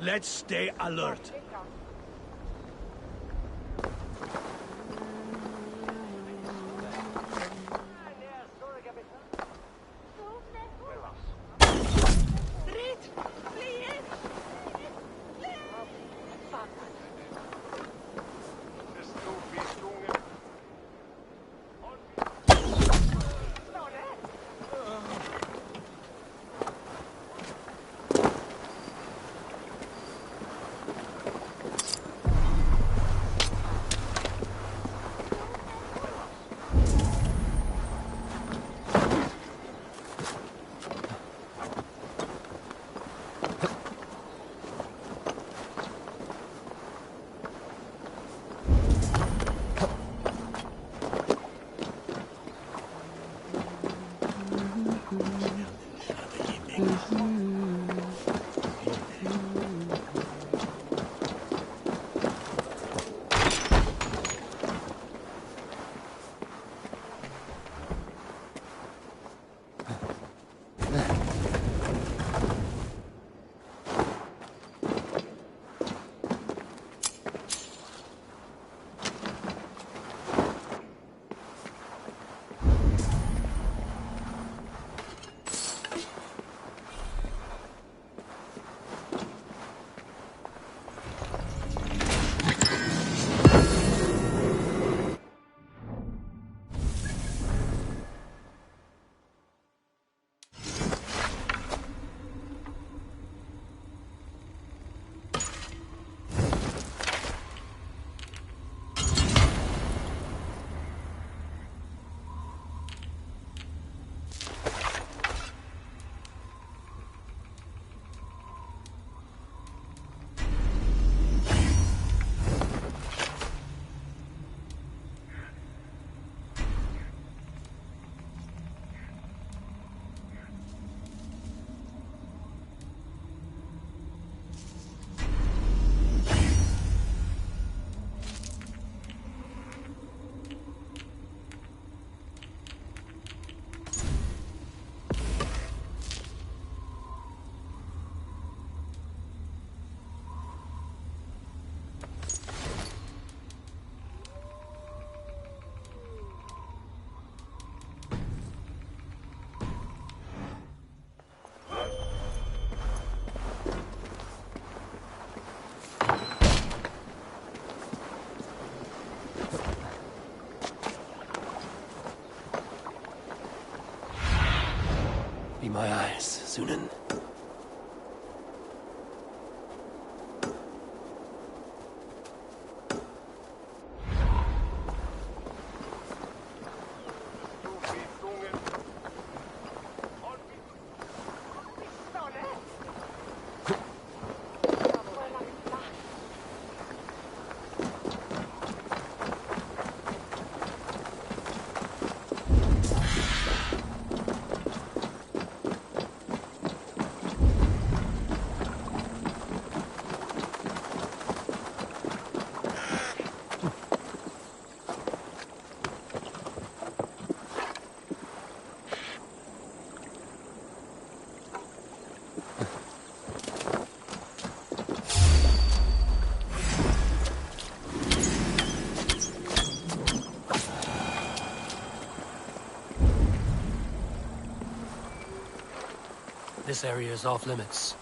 Let's stay alert. my eyes, Zunin. This area is off limits.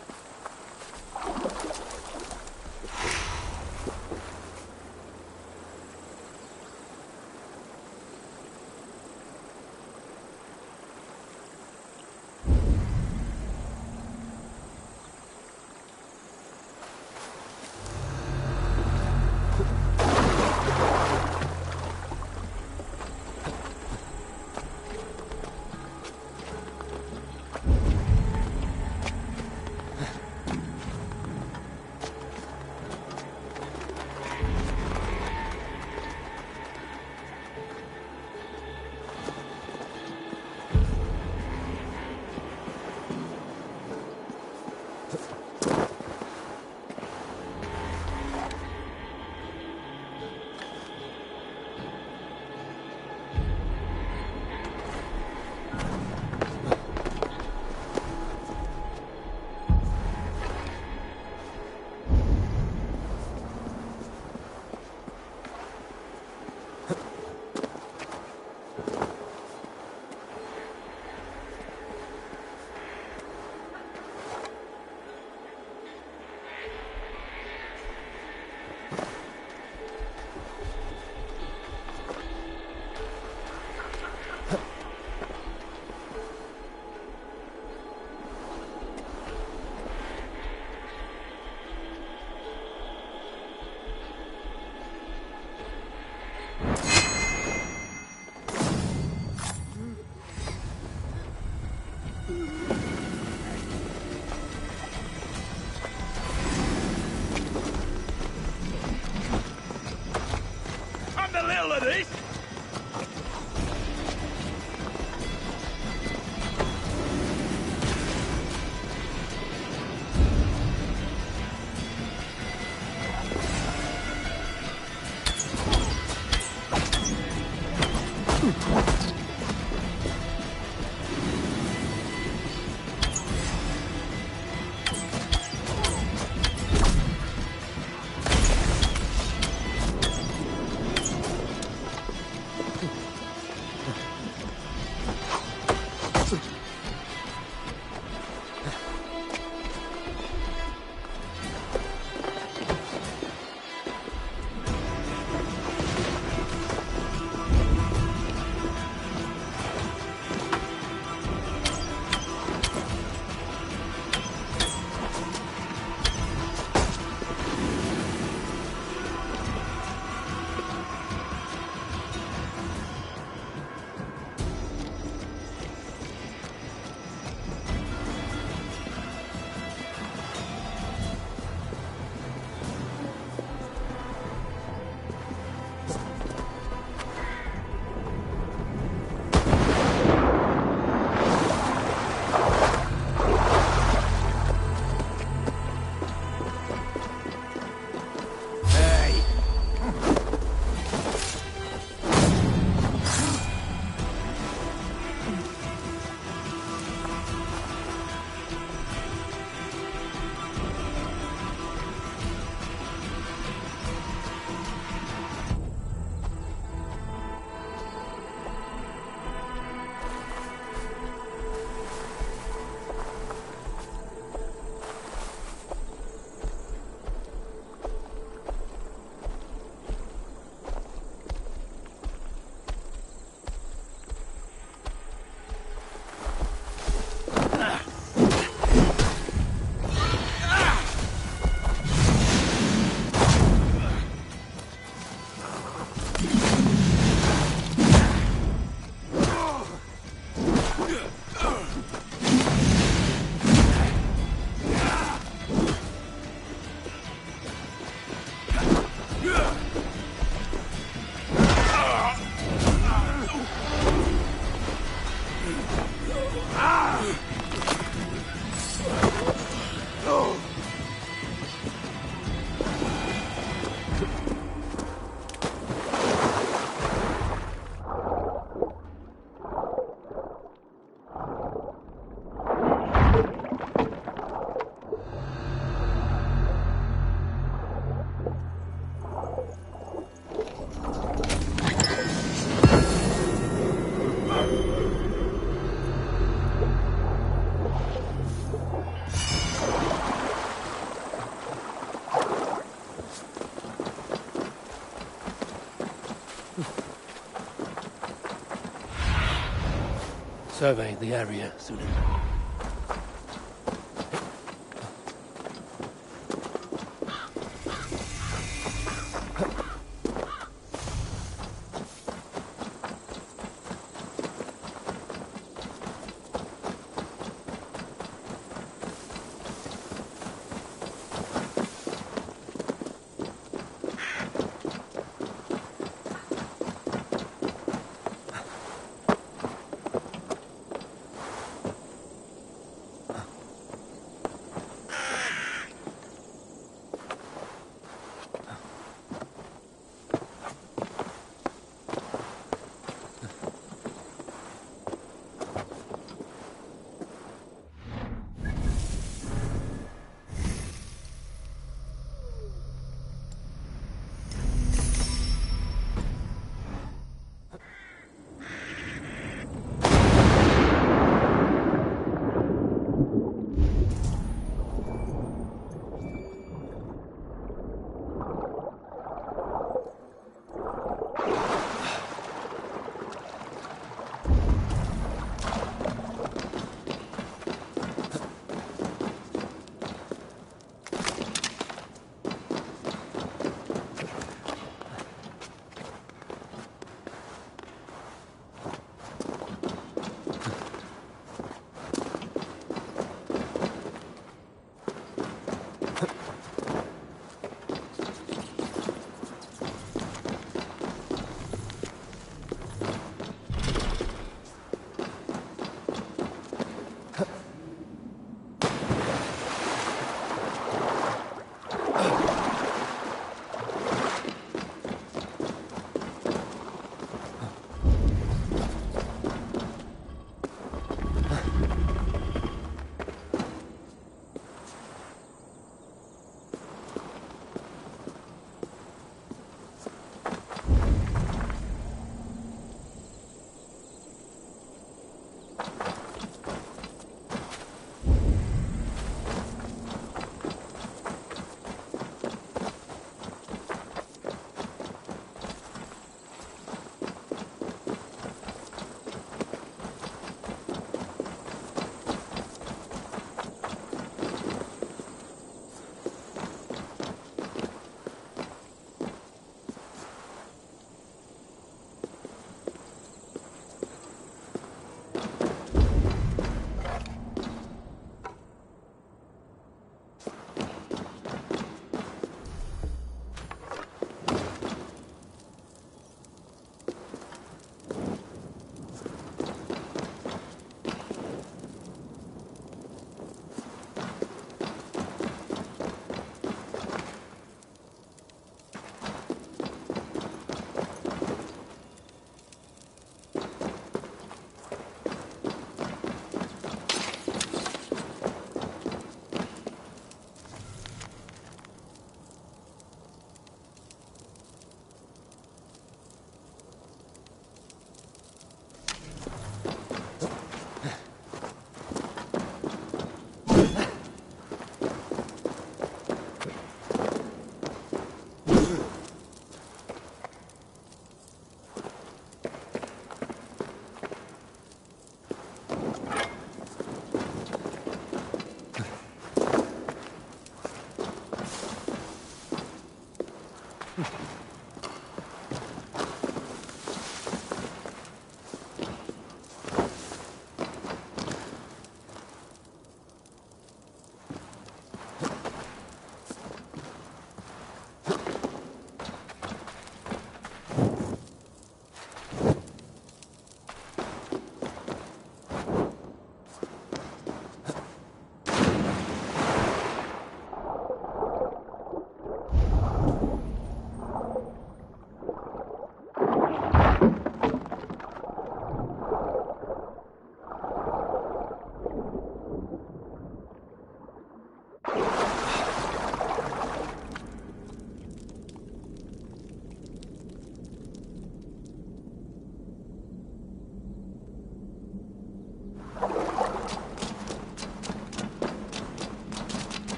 survey the area, Lunden.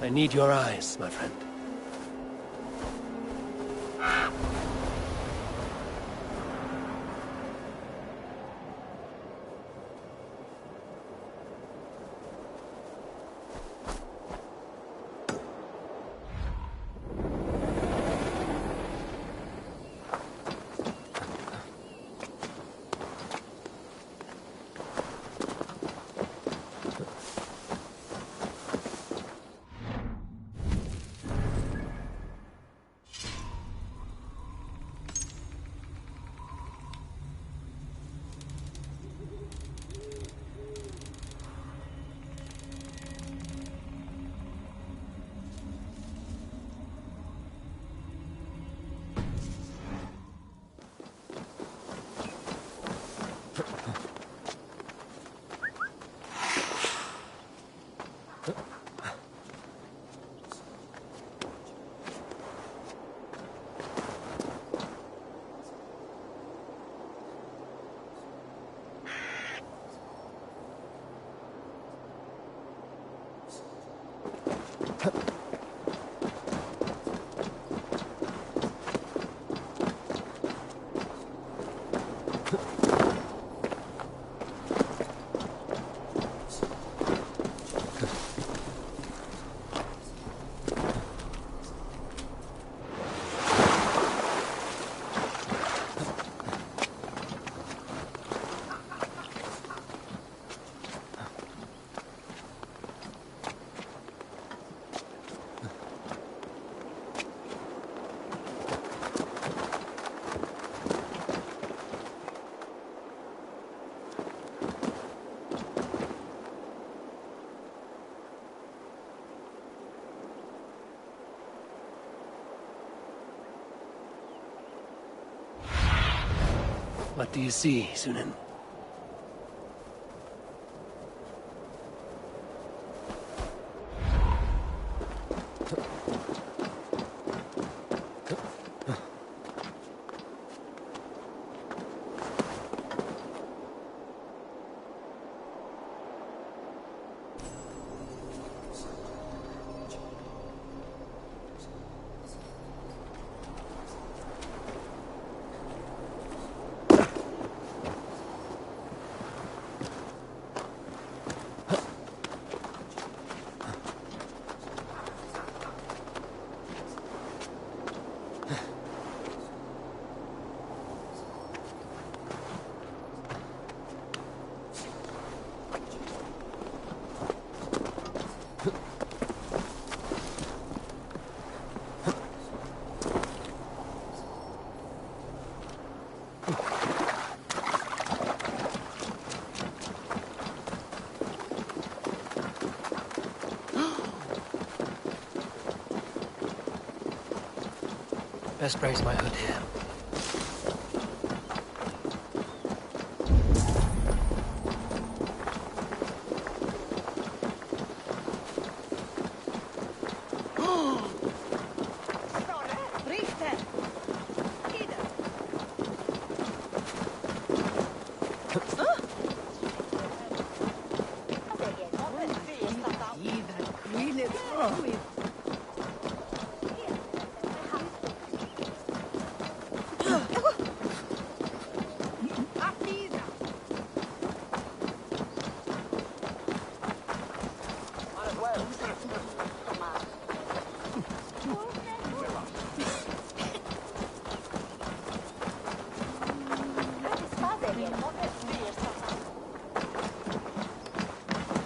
I need your eyes, my friend. What do you see, Sunan? Best raise my hood here.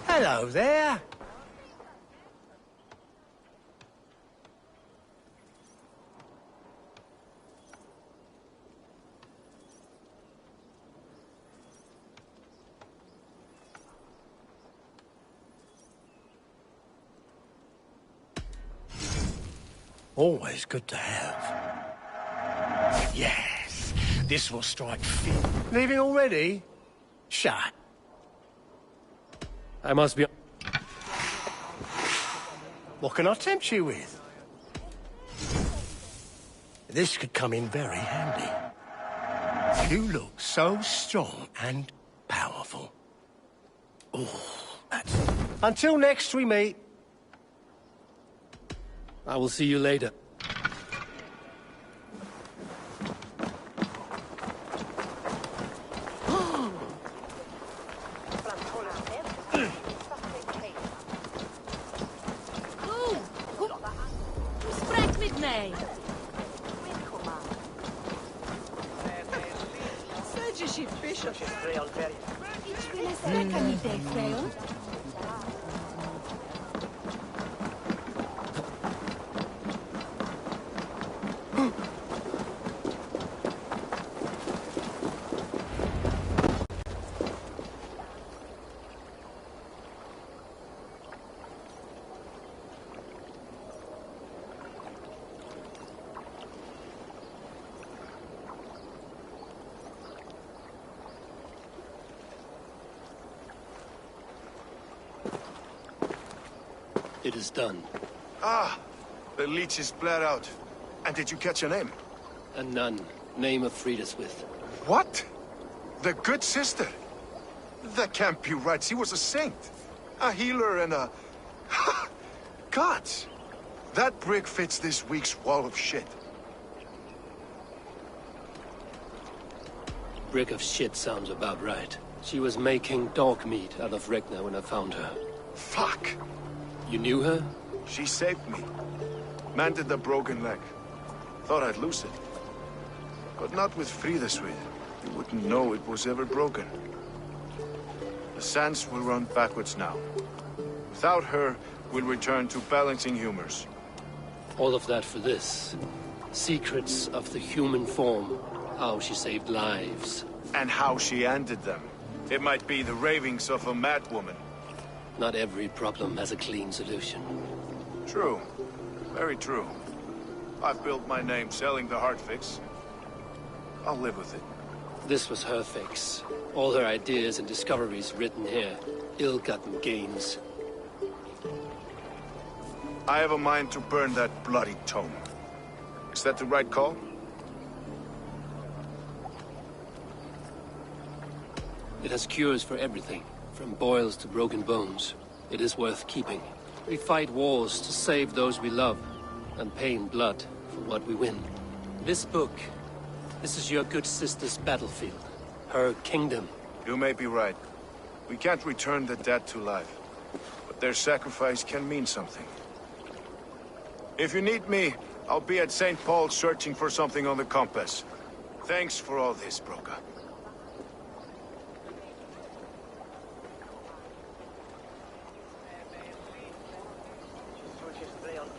Hello there. Always good to have. Yes, this will strike fear. Leaving already? Shut. I must be... What can I tempt you with? This could come in very handy. You look so strong and powerful. Oh, that's... Until next we meet. I will see you later. Spreekt met mij. Said you she'd fish us. Switches 3 on 10. Ich will es lecker mit dir, Freund. It is done. Ah, the leech is bled out. And did you catch her name? A nun, name of Frideswith. What? The good sister? That can't be right. She was a saint. A healer and a... Gods! That brick fits this week's wall of shit. Brick of shit sounds about right. She was making dog meat out of Regna when I found her. Fuck! You knew her? She saved me. Mended the broken leg. Thought I'd lose it. But not with Frideswith. You wouldn't know it was ever broken. The sands will run backwards now. Without her, we'll return to balancing humors. All of that for this. Secrets of the human form. How she saved lives. And how she ended them. It might be the ravings of a madwoman. Not every problem has a clean solution. True. Very true. I've built my name selling the heart fix. I'll live with it. This was her fix. All her ideas and discoveries written here. Ill-gotten gains. I have a mind to burn that bloody tome. Is that the right call? It has cures for everything, from boils to broken bones. It is worth keeping. We fight wars to save those we love, and pay in blood for what we win. This book, this is your good sister's battlefield. Her kingdom. You may be right. We can't return the dead to life. But their sacrifice can mean something. If you need me, I'll be at St. Paul's searching for something on the compass. Thanks for all this, Broca. Switches 3 on 10.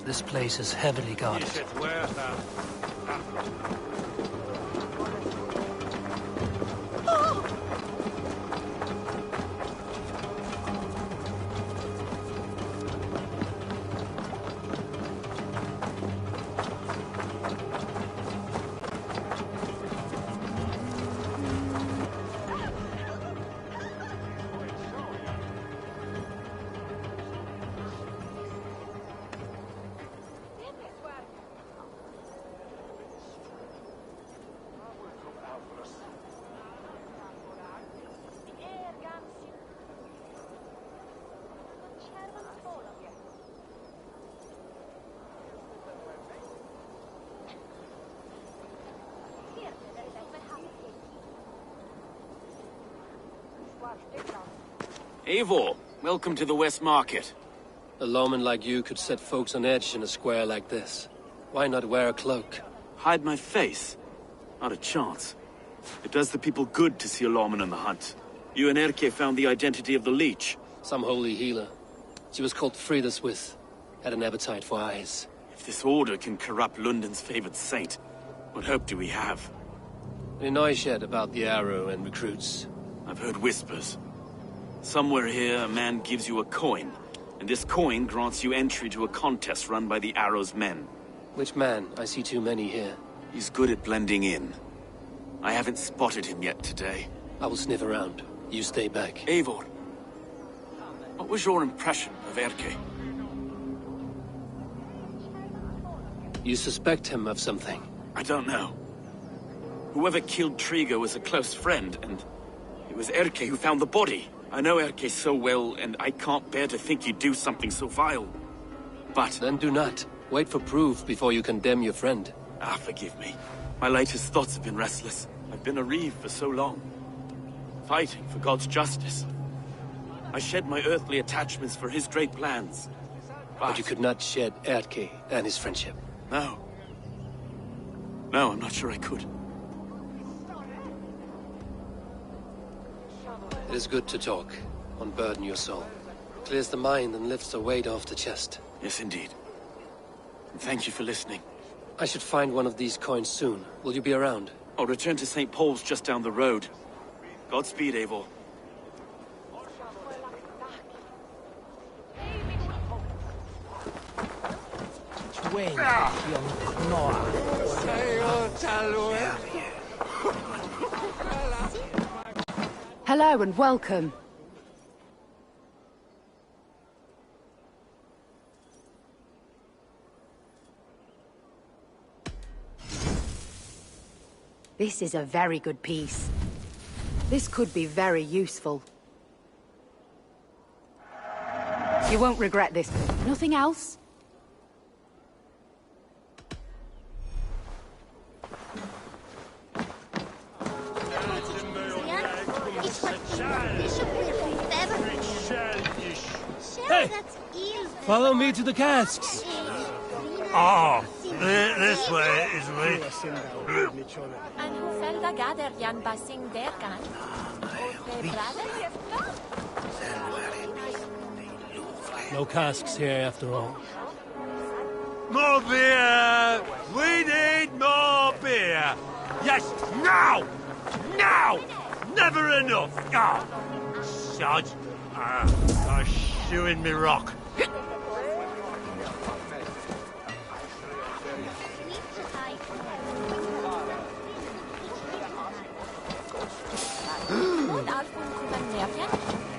This place is heavily guarded. Eivor, welcome to the West Market. A lawman like you could set folks on edge in a square like this. Why not wear a cloak? Hide my face? Not a chance. It does the people good to see a lawman on the hunt. You and Erke found the identity of the leech. Some holy healer. She was called Frida Swith. Had an appetite for eyes. If this order can corrupt Lunden's favored saint, what hope do we have? Any noise yet about the arrow and recruits? I've heard whispers. Somewhere here, a man gives you a coin, and this coin grants you entry to a contest run by the Arrow's men. Which man? I see too many here. He's good at blending in. I haven't spotted him yet today. I will sniff around. You stay back. Eivor, what was your impression of Erke? You suspect him of something? I don't know. Whoever killed Trigo was a close friend, and it was Erke who found the body. I know Erke so well, and I can't bear to think he'd do something so vile. But... Then do not. Wait for proof before you condemn your friend. Ah, forgive me. My latest thoughts have been restless. I've been a reeve for so long. Fighting for God's justice. I shed my earthly attachments for his great plans. But you could not shed Erke and his friendship. No. No, I'm not sure I could. It is good to talk. Unburden your soul. Clears the mind and lifts a weight off the chest. Yes, indeed. And thank you for listening. I should find one of these coins soon. Will you be around? I'll return to St. Paul's just down the road. Godspeed, Eivor. Hello and welcome. This is a very good piece. This could be very useful. You won't regret this. Nothing else? Hey! Follow me to the casks! Oh, this way is we. And who fell the gather Jan Basing Derkan? No casks here after all. More beer! We need more beer! Yes, now! Now! Never enough! Oh, sod. I'm shoeing me rock.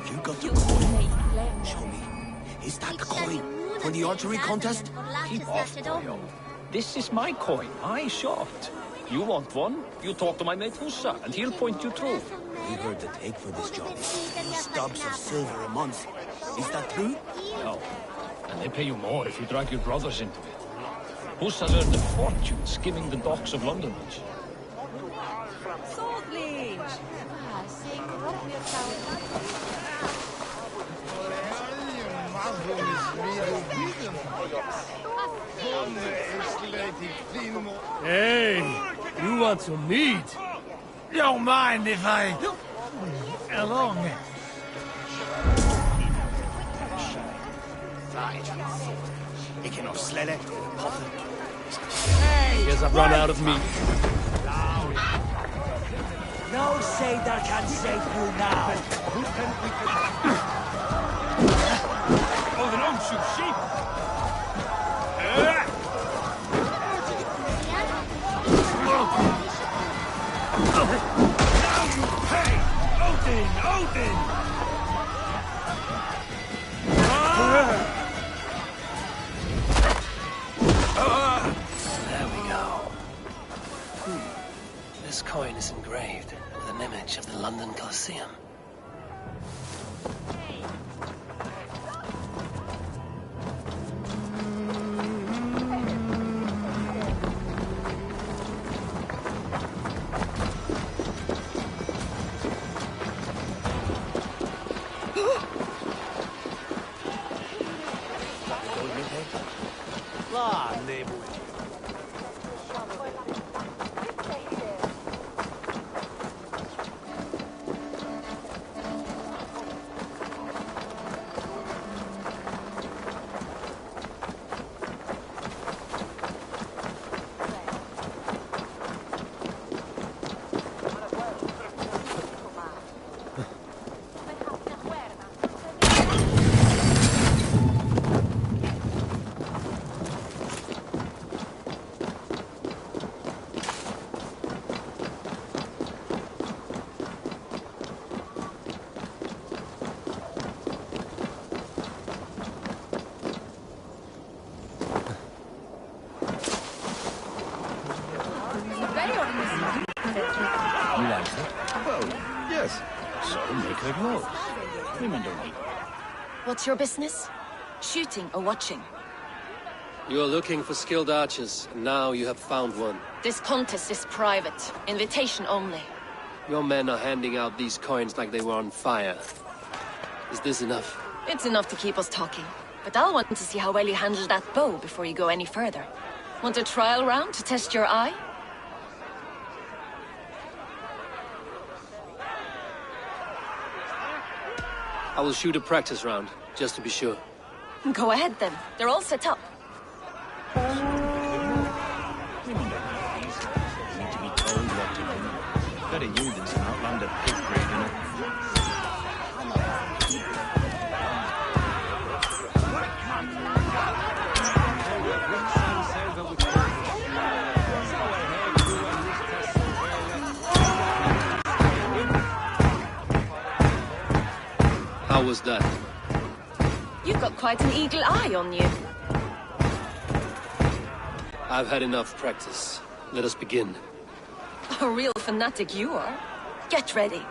You got the coin? Show me. Is that the coin? For the archery contest? Keep off, boyo. This is my coin. I shot. You want one? You talk to my mate Hussa, and he'll point you through. We heard the take for this job. 3 stubs of silver a month. Is that true? No. And they pay you more if you drag your brothers into it. Hussa's earned a fortune skimming the docks of London. Hey, you want some meat? Don't mind if I... Along. Ik nog sledden. Guess I've run out of meat. No say that can save you now. Oh, they don't shoot sheep. Hey! Odin! Odin! There we go. This coin is engraved with an image of the London Colosseum. So make her go. Women don't eat. What's your business? Shooting or watching? You are looking for skilled archers, and now you have found one. This contest is private. Invitation only. Your men are handing out these coins like they were on fire. Is this enough? It's enough to keep us talking. But I'll want to see how well you handle that bow before you go any further. Want a trial round to test your eye? I will shoot a practice round, just to be sure. Go ahead then. They're all set up. Women don't eat these. They need to be told what to do. Better you than some outlander pig breed, you know. How was that? You've got quite an eagle eye on you. I've had enough practice. Let us begin. A real fanatic you are. Get ready.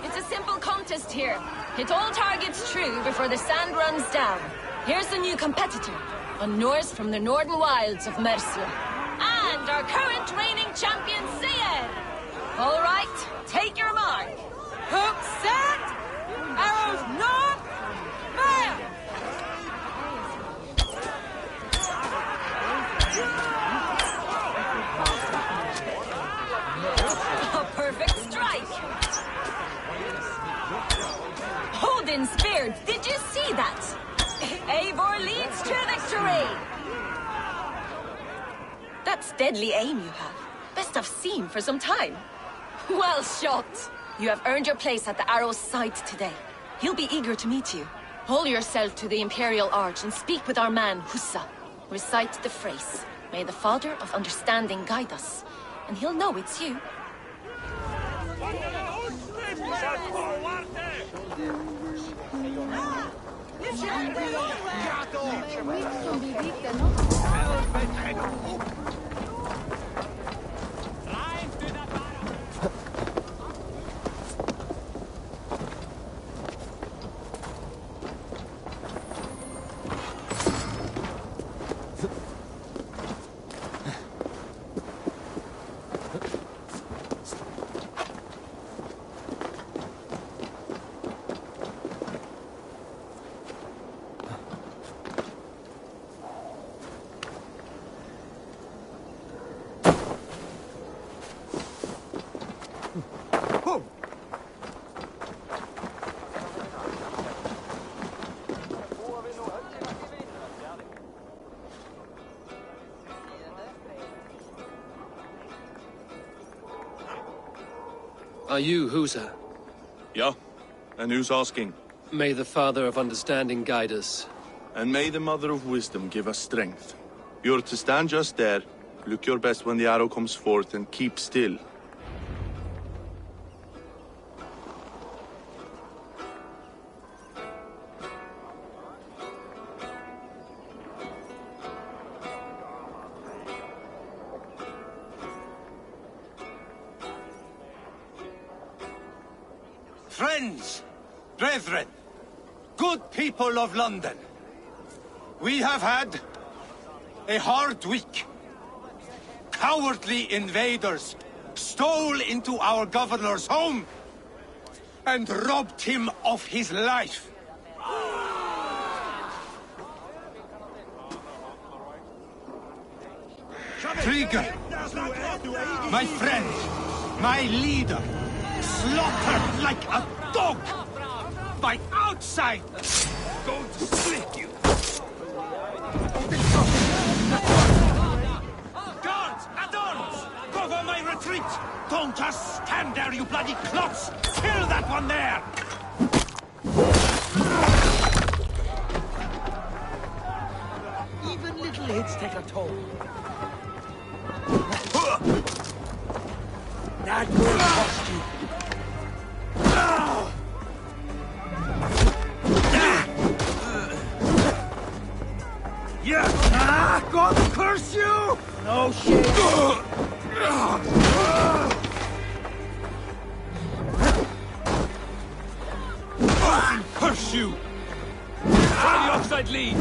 It's a simple contest here. Hit all targets true before the sand runs down. Here's the new competitor, a Norse from the northern wilds of Mercia. And our current reigning champion, Seer. All right, take your mark. Hook set! Arrows north! Fire! A perfect strike! Odin's spear, did you see that? Eivor leads to victory! That's deadly aim you have. Best I've seen for some time. Well shot! You have earned your place at the arrow's side today. He'll be eager to meet you. Hold yourself to the Imperial Arch and speak with our man, Hussa. Recite the phrase, "May the Father of Understanding guide us," and he'll know it's you. Are you Husa? Yeah, and who's asking? May the Father of Understanding guide us. And may the Mother of Wisdom give us strength. You're to stand just there, look your best when the arrow comes forth, and keep still. Friends, brethren, good people of London, we have had a hard week. Cowardly invaders stole into our governor's home and robbed him of his life. Trigger, my friend, my leader, slaughtered like a dog by outside. Going to split you. Guards, at arms! Cover my retreat! Don't just stand there, you bloody clots! Kill that one there! Even little hits take a toll. That will cost you. Yeah! God curse you! No shit. Curse you! Try the offside lead!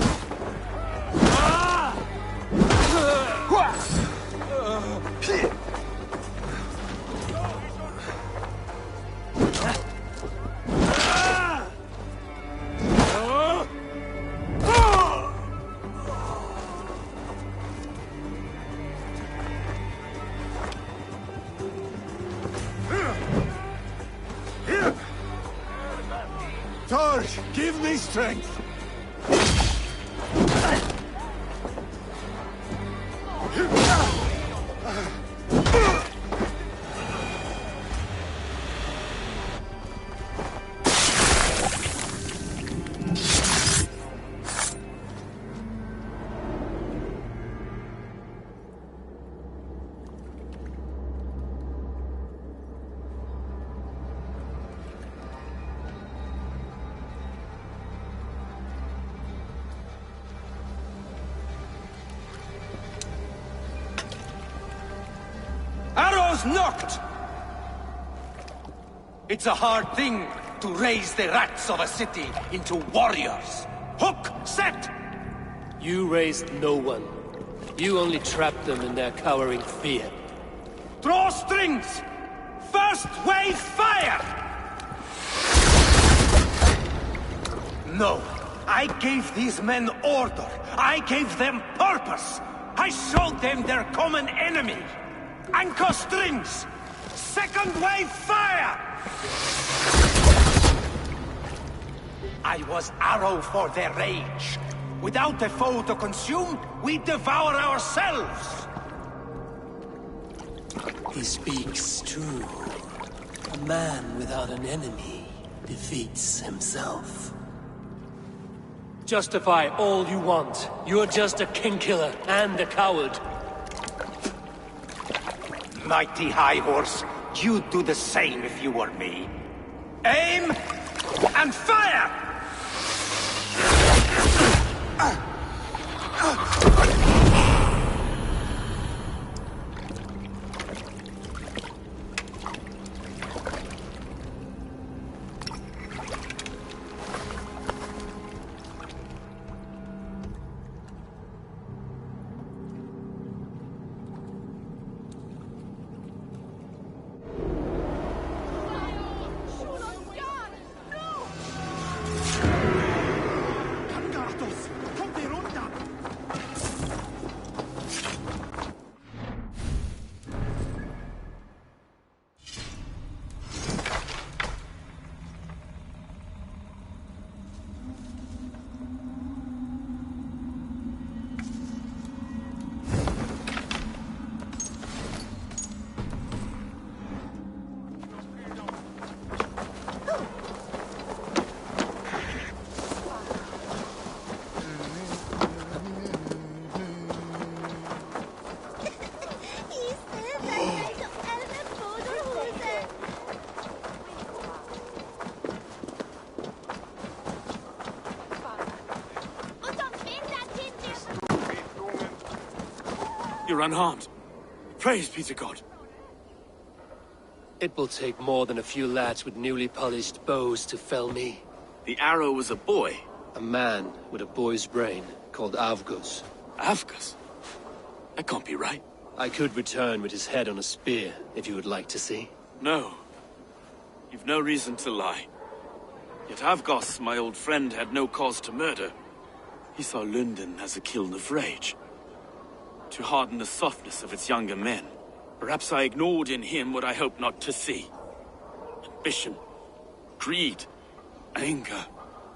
Thor, give me strength! Arrows knocked! It's a hard thing to raise the rats of a city into warriors. Hook, set! You raised no one. You only trapped them in their cowering fear. Draw strings! First wave fire! No, I gave these men order. I gave them purpose. I showed them their common enemy. Anchor strings! Second wave fire! I was arrow for their rage. Without a foe to consume, we devour ourselves! He speaks true. A man without an enemy defeats himself. Justify all you want. You're just a king-killer and a coward. Mighty High Horse, you'd do the same if you were me. Aim and fire! You're unharmed. Praise be to God. It will take more than a few lads with newly polished bows to fell me. The arrow was a boy. A man with a boy's brain, called Avgus. Avgus? That can't be right. I could return with his head on a spear, if you would like to see. No. You've no reason to lie. Yet Avgus, my old friend, had no cause to murder. He saw Lunden as a kiln of rage. To harden the softness of its younger men. Perhaps I ignored in him what I hoped not to see. Ambition, greed, anger.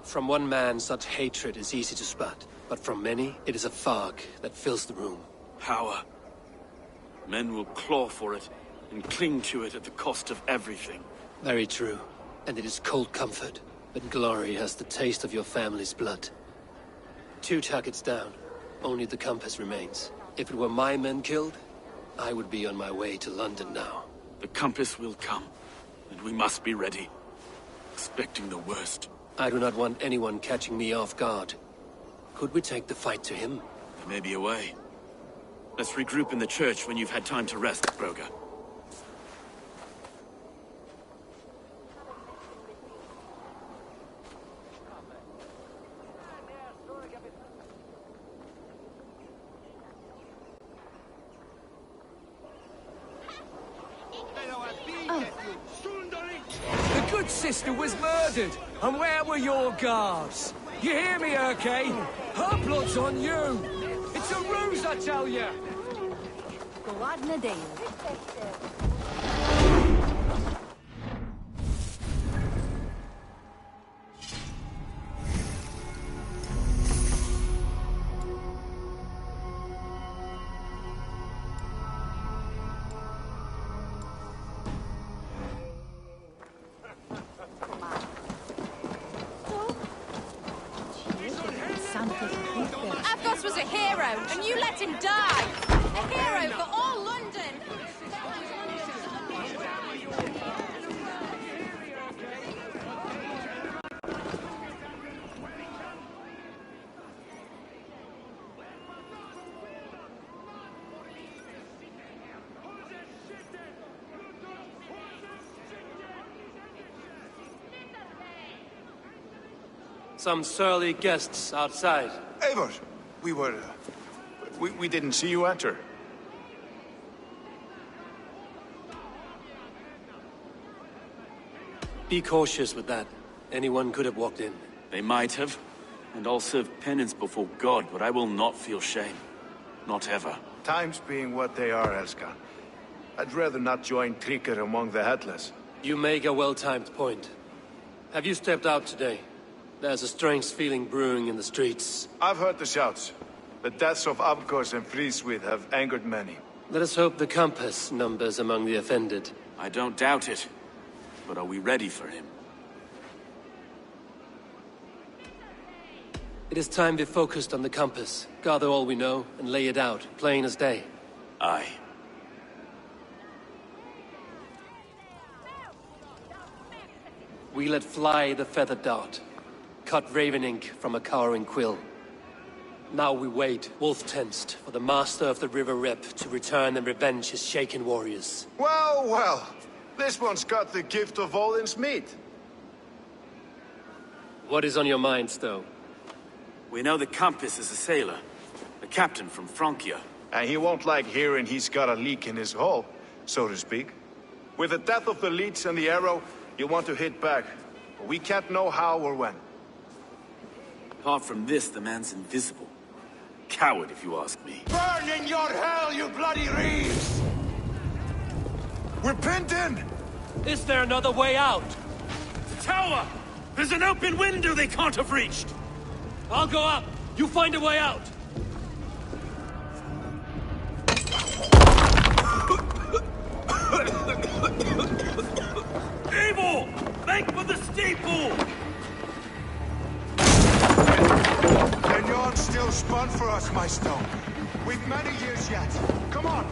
From one man, such hatred is easy to spot, but from many, it is a fog that fills the room. Power. Men will claw for it, and cling to it at the cost of everything. Very true. And it is cold comfort, but glory has the taste of your family's blood. 2 targets down. Only the compass remains. If it were my men killed, I would be on my way to London now. The compass will come, and we must be ready. Expecting the worst. I do not want anyone catching me off guard. Could we take the fight to him? There may be a way. Let's regroup in the church when you've had time to rest, Broga. good sister was murdered. And where were your guards? You hear me, Erke? Her blood's on you. It's a ruse, I tell you. Ładny deal. Avgos was a hero, and you let him die! A hero for all London! Some surly guests outside. Eivor, we didn't see you enter. Be cautious with that. Anyone could have walked in. They might have. And I'll serve penance before God, but I will not feel shame. Not ever. Times being what they are, Elskan. I'd rather not join Tryggr among the headless. You make a well-timed point. Have you stepped out today? There's a strange feeling brewing in the streets. I've heard the shouts. The deaths of Avgos and Friswith have angered many. Let us hope the compass numbers among the offended. I don't doubt it. But are we ready for him? It is time we focused on the compass. Gather all we know and lay it out, plain as day. Aye. We let fly the feathered dart. Cut raven ink from a cowering quill. Now we wait, wolf-tensed, for the master of the River Rep to return and revenge his shaken warriors. Well, well. This one's got the gift of Odin's meat. What is on your minds, though? We know the compass is a sailor. A captain from Francia. And he won't like hearing he's got a leak in his hull, so to speak. With the death of the leech and the arrow, you'll want to hit back. But we can't know how or when. Apart from this, the man's invisible. Coward, if you ask me. Burn in your hell, you bloody reeves! We're pinned in! Is there another way out? The tower! There's an open window they can't have reached! I'll go up! You find a way out! Evil! Make for the steeple! Can yon still spun for us, my stone? We've many years yet. Come on!